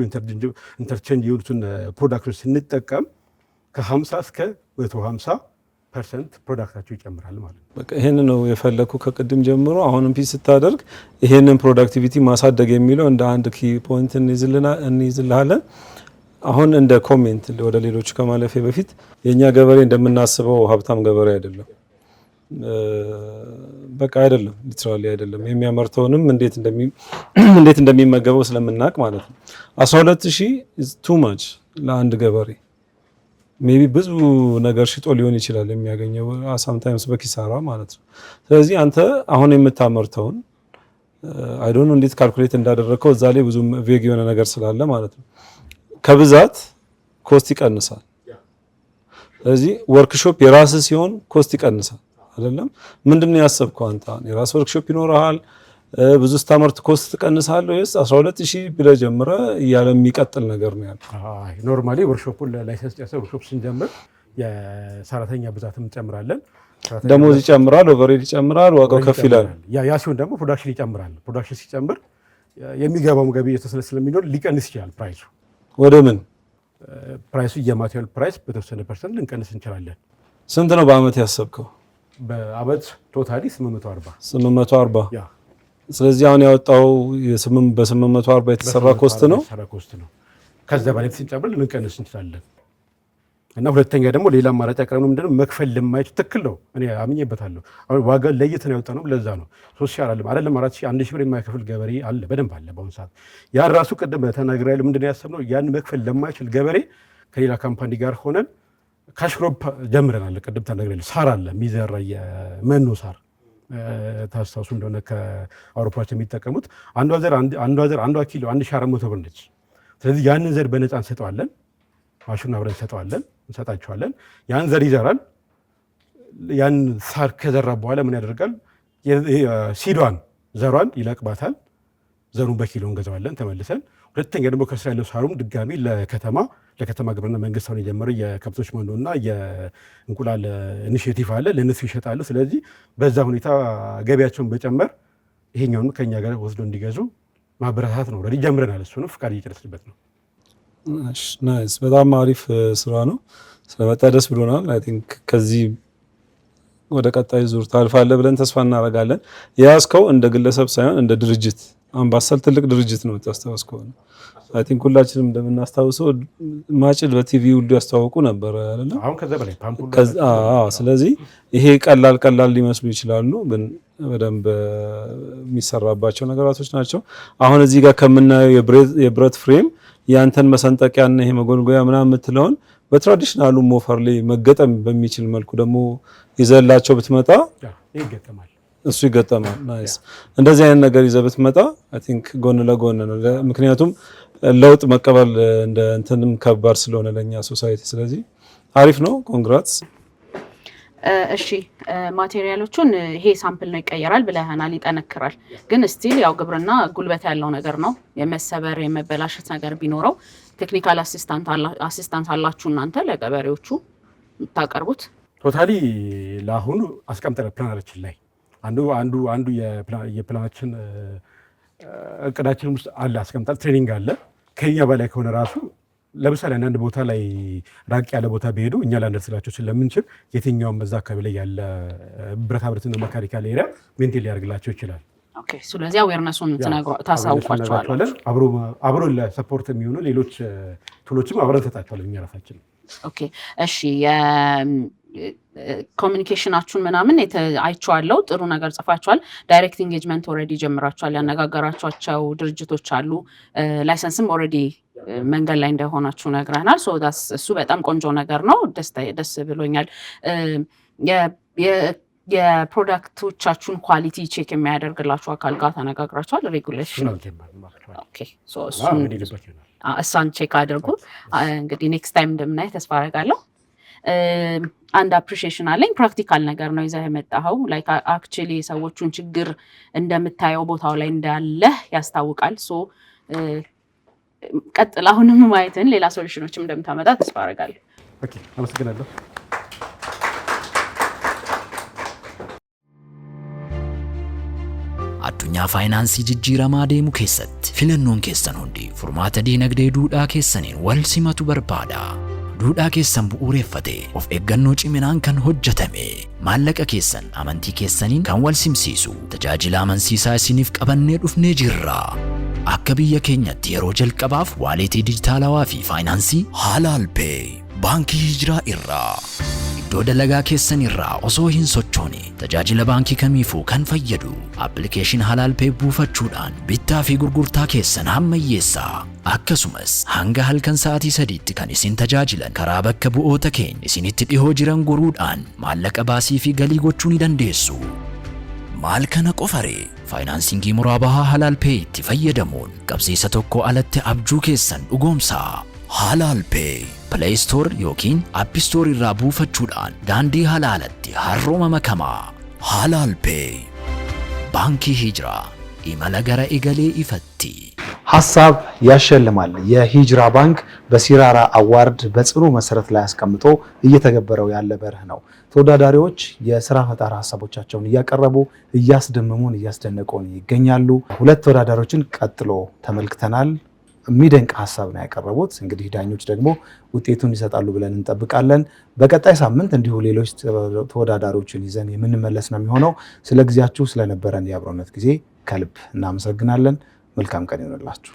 ኢንተርቼንጅ የሆኑትን ፕሮዳክቶች ስንጠቀም ከ50 እስከ 150% ፕሮዳክታቸው ይጨምራል ማለት ነው። በቃ ይሄን ነው የፈለኩ ከቅድም ጀምሮ። አሁንም ፒስ ስታደርግ ይሄንን ፕሮዳክቲቪቲ ማሳደግ የሚለው እንደ አንድ ኪ ፖይንት እንይዝልሃለን። አሁን እንደ ኮሜንት ወደ ሌሎቹ ከማለፌ በፊት የኛ ገበሬ እንደምናስበው ሀብታም ገበሬ አይደለም። በቃ አይደለም፣ ሊትራሊ አይደለም። የሚያመርተውንም እንዴት እንደሚመገበው ስለምናቅ ማለት ነው። 12000 is too much ለአንድ ገበሬ። ሜቢ ብዙ ነገር ሽጦ ሊሆን ይችላል የሚያገኘው ሳምታይምስ በኪሳራ ማለት ነው። ስለዚህ አንተ አሁን የምታመርተውን አይ ዶንት ኖ እንዴት ካልኩሌት እንዳደረከው እዛ ላይ ብዙ ቬግ የሆነ ነገር ስላለ ማለት ነው ከብዛት ኮስት ይቀንሳል። ስለዚህ ወርክሾፕ የራስ ሲሆን ኮስት ይቀንሳል አይደለም። ምንድነው ያሰብከው አንተ? የራስ ወርክሾፕ ይኖርሃል፣ ብዙ ስታመርት ኮስት ትቀንሳለህ ወይስ 12000 ብለህ ጀምረህ እያለ የሚቀጥል ነገር ነው ያለው? አይ ኖርማሊ ወርክሾፑን ላይሰንስ ጨርሰህ ወርክሾፕ ስንጀምር የሰራተኛ ብዛትም እንጨምራለን፣ ደሞዝ ይጨምራል፣ ኦቨርሄድ ይጨምራል፣ ዋጋው ከፍ ይላል። ያ ሲሆን ደግሞ ፕሮዳክሽን ይጨምራል። ፕሮዳክሽን ሲጨምር የሚገባው ገቢ የተወሰነ ስለሚኖር ሊቀንስ ይችላል ፕራይሱ። ወደ ምን ፕራይሱ የማቴሪያል ፕራይስ በተወሰነ ፐርሰንት ልንቀንስ እንችላለን። ስንት ነው በአመት ያሰብከው? በአመት ቶታሊ 840 ያ። ስለዚህ አሁን ያወጣው በ840 የተሰራ ኮስት ነው። ከዛ በላይ ስንጨምር ልንቀንስ እንችላለን። እና ሁለተኛ ደግሞ ሌላ አማራጭ ያቀረብነው ምንድነው መክፈል ለማይችል ትክክል ነው። እኔ አምኜበታለሁ። አሁን ዋጋ ለየት ነው ያወጣነው። ለዛ ነው 3000 አይደለም 4000 1000 ብር የማይከፍል ገበሬ አለ፣ በደንብ አለ በአሁኑ ሰዓት። ያን ራሱ ቅድም ተናግሬያለሁ። ምንድነው ያሰብነው ያን መክፈል ለማይችል ገበሬ ከሌላ ካምፓኒ ጋር ሆነን ካሽክሮፕ ጀምረናል። ቅድም ተናግሬያለሁ። ሳር አለ የሚዘራ የመኖ ሳር ታስታውሱ እንደሆነ ከአውሮፓዎች የሚጠቀሙት አንዷ ኪሎ 1400 ብር ነች። ስለዚህ ያንን ዘር በነፃ እንሰጠዋለን። ማሽኑን አብረን እንሰጣቸዋለን። ያን ዘር ይዘራል። ያን ሳር ከዘራ በኋላ ምን ያደርጋል? ዘሯን ይለቅባታል። ዘሩን በኪሎ እንገዛዋለን ተመልሰን። ሁለተኛ ደግሞ ከስራ ያለው ሳሩም ድጋሚ ለከተማ ግብርና መንግስት አሁን የጀመረው የከብቶች መኖና የእንቁላል ኢኒሼቲቭ አለ፣ ለእነሱ ይሸጣሉ። ስለዚህ በዛ ሁኔታ ገቢያቸውን በጨመር ይሄኛውን ከኛ ጋር ወስዶ እንዲገዙ ማበረታታት ነው። ረዲ ጀምረናል። እሱ ነው ፍቃድ እየጨረስንበት ነው። ናይስ፣ በጣም አሪፍ ስራ ነው። ስለመጣ ደስ ብሎናል። አይ ቲንክ ከዚህ ወደ ቀጣይ ዙር ታልፋለህ ብለን ተስፋ እናደርጋለን። የያዝከው እንደ ግለሰብ ሳይሆን እንደ ድርጅት አምባሰል ትልቅ ድርጅት ነው የምታስታውስ ከሆነ አይ ቲንክ ሁላችንም እንደምናስታውሰው ማጭድ በቲቪ ሁሉ ያስተዋውቁ ነበር አይደል? አሁን ከዛ በላይ ስለዚህ ይሄ ቀላል ሊመስሉ ይችላሉ፣ ግን በደንብ የሚሰራባቸው ነገራቶች ናቸው። አሁን እዚህ ጋር ከምናየው የብረት ፍሬም ያንተን መሰንጠቂያና ይሄ መጎልጎያ ምናምን የምትለውን በትራዲሽናሉ ሞፈር ላይ መገጠም በሚችል መልኩ ደግሞ ይዘላቸው ብትመጣ ይገጠማል። እሱ ይገጠማል። ናይስ። እንደዚህ አይነት ነገር ይዘህ ብትመጣ አይ ቲንክ ጎን ለጎን ነው። ምክንያቱም ለውጥ መቀበል እንደ እንትንም ከባድ ስለሆነ ለኛ ሶሳይቲ። ስለዚህ አሪፍ ነው። ኮንግራትስ። እሺ ማቴሪያሎቹን ይሄ ሳምፕል ነው ይቀየራል ብለህናል፣ ይጠነክራል። ግን ስቲል ያው ግብርና ጉልበት ያለው ነገር ነው። የመሰበር የመበላሸት ነገር ቢኖረው ቴክኒካል አሲስታንት አላችሁ እናንተ ለገበሬዎቹ የምታቀርቡት? ቶታሊ ለአሁኑ አስቀምጠናል ፕላናችን ላይ አንዱ የፕላናችን እቅዳችን ውስጥ አለ አስቀምጣል። ትሬኒንግ አለ። ከኛ በላይ ከሆነ ራሱ ለምሳሌ አንዳንድ ቦታ ላይ ራቅ ያለ ቦታ ቢሄዱ እኛ ላንደርስላቸው ስለምንችል የትኛውም በዛ አካባቢ ላይ ያለ ብረታ ብረትና መካኒካል ኤሪያ ሜንቴን ሊያደርግላቸው ይችላል። ኦኬ። ስለዚህ አዌርነሱን ታሳውቋቸዋለን። አብሮ ለሰፖርት የሚሆኑ ሌሎች ቱሎችም አብረን እንሰጣቸዋለን እኛ ራሳችን። ኦኬ። እሺ ኮሚኒኬሽናችሁን ምናምን አይቼዋለሁ። ጥሩ ነገር ጽፋችኋል። ዳይሬክት ኢንጌጅመንት ኦልሬዲ ጀምራችኋል። ያነጋገራችኋቸው ድርጅቶች አሉ። ላይሰንስም ኦልሬዲ መንገድ ላይ እንደሆናችሁ ነግረናል። እሱ በጣም ቆንጆ ነገር ነው። ደስ ብሎኛል። የፕሮዳክቶቻችሁን ኳሊቲ ቼክ የሚያደርግላችሁ አካል ጋር ተነጋግራችኋል? ሬጉሌሽን እሷን ቼክ አድርጉ። እንግዲህ ኔክስት ታይም እንደምናይ ተስፋ አደርጋለሁ። አንድ አፕሪሺዬሽን አለኝ። ፕራክቲካል ነገር ነው ይዘህ የመጣኸው። ላይክ አክቹዋሊ የሰዎቹን ችግር እንደምታየው ቦታው ላይ እንዳለ ያስታውቃል። ቀጥል አሁንም ማየትን ሌላ ሶሉሽኖችም እንደምታመጣ ተስፋ አደርጋለሁ። ኦኬ፣ አመሰግናለሁ። addunyaa faayiinaansii jijjiiramaa deemu keessatti filannoon keessan hundi furmaata diinagdee duudhaa keessaniin wal simatu barbaada. Duudhaa keessan bu'uureffatee of eeggannoo ciminaan kan hojjetame maallaqa keessan amantii keessaniin kan wal simsiisu tajaajila amansiisaa isiniif qabannee dhufnee jirra. Akka biyya keenyatti yeroo jalqabaaf waaleetii dijitaalawaa fi faayinaansii Halaal Pay baankii Hijiraa irraa iddoo dalagaa keessan irraa osoo hin sochoone tajaajila baankii kamiifuu kan fayyadu appilikeeshin Halaal Pay buufachuudhaan bittaa fi gurgurtaa keessan hammayyeessaa. Akkasumas hanga halkan sa'aatii 3tti kan isin tajaajilan karaa bakka bu'oota keenya isinitti dhihoo jiran goruudhaan maallaqa baasii fi galii gochuu ni dandeessu. Maal kana qofaree faayinaansiingii muraabahaa Halaal Pay itti fayyadamuun qabsiisa tokko alatti abjuu keessan dhugoomsaa. Halaal Pay Play Store yookiin App Store irraa buufachuudhaan daandii halaalatti harrooma makamaa. Halaal Pay Baankii Hijiraa imala gara egalee ifatti. ሀሳብ ያሸልማል። የሂጅራ ባንክ በሲራራ አዋርድ በጽኑ መሰረት ላይ አስቀምጦ እየተገበረው ያለ በርህ ነው። ተወዳዳሪዎች የስራ ፈጠራ ሀሳቦቻቸውን እያቀረቡ እያስደምሙን እያስደነቁን ይገኛሉ። ሁለት ተወዳዳሪዎችን ቀጥሎ ተመልክተናል። የሚደንቅ ሀሳብ ነው ያቀረቡት። እንግዲህ ዳኞች ደግሞ ውጤቱን ይሰጣሉ ብለን እንጠብቃለን። በቀጣይ ሳምንት እንዲሁ ሌሎች ተወዳዳሪዎችን ይዘን የምንመለስ ነው የሚሆነው። ስለ ጊዜያችሁ ስለነበረን የአብሮነት ጊዜ ከልብ እናመሰግናለን። መልካም ቀን ይሁንላችሁ።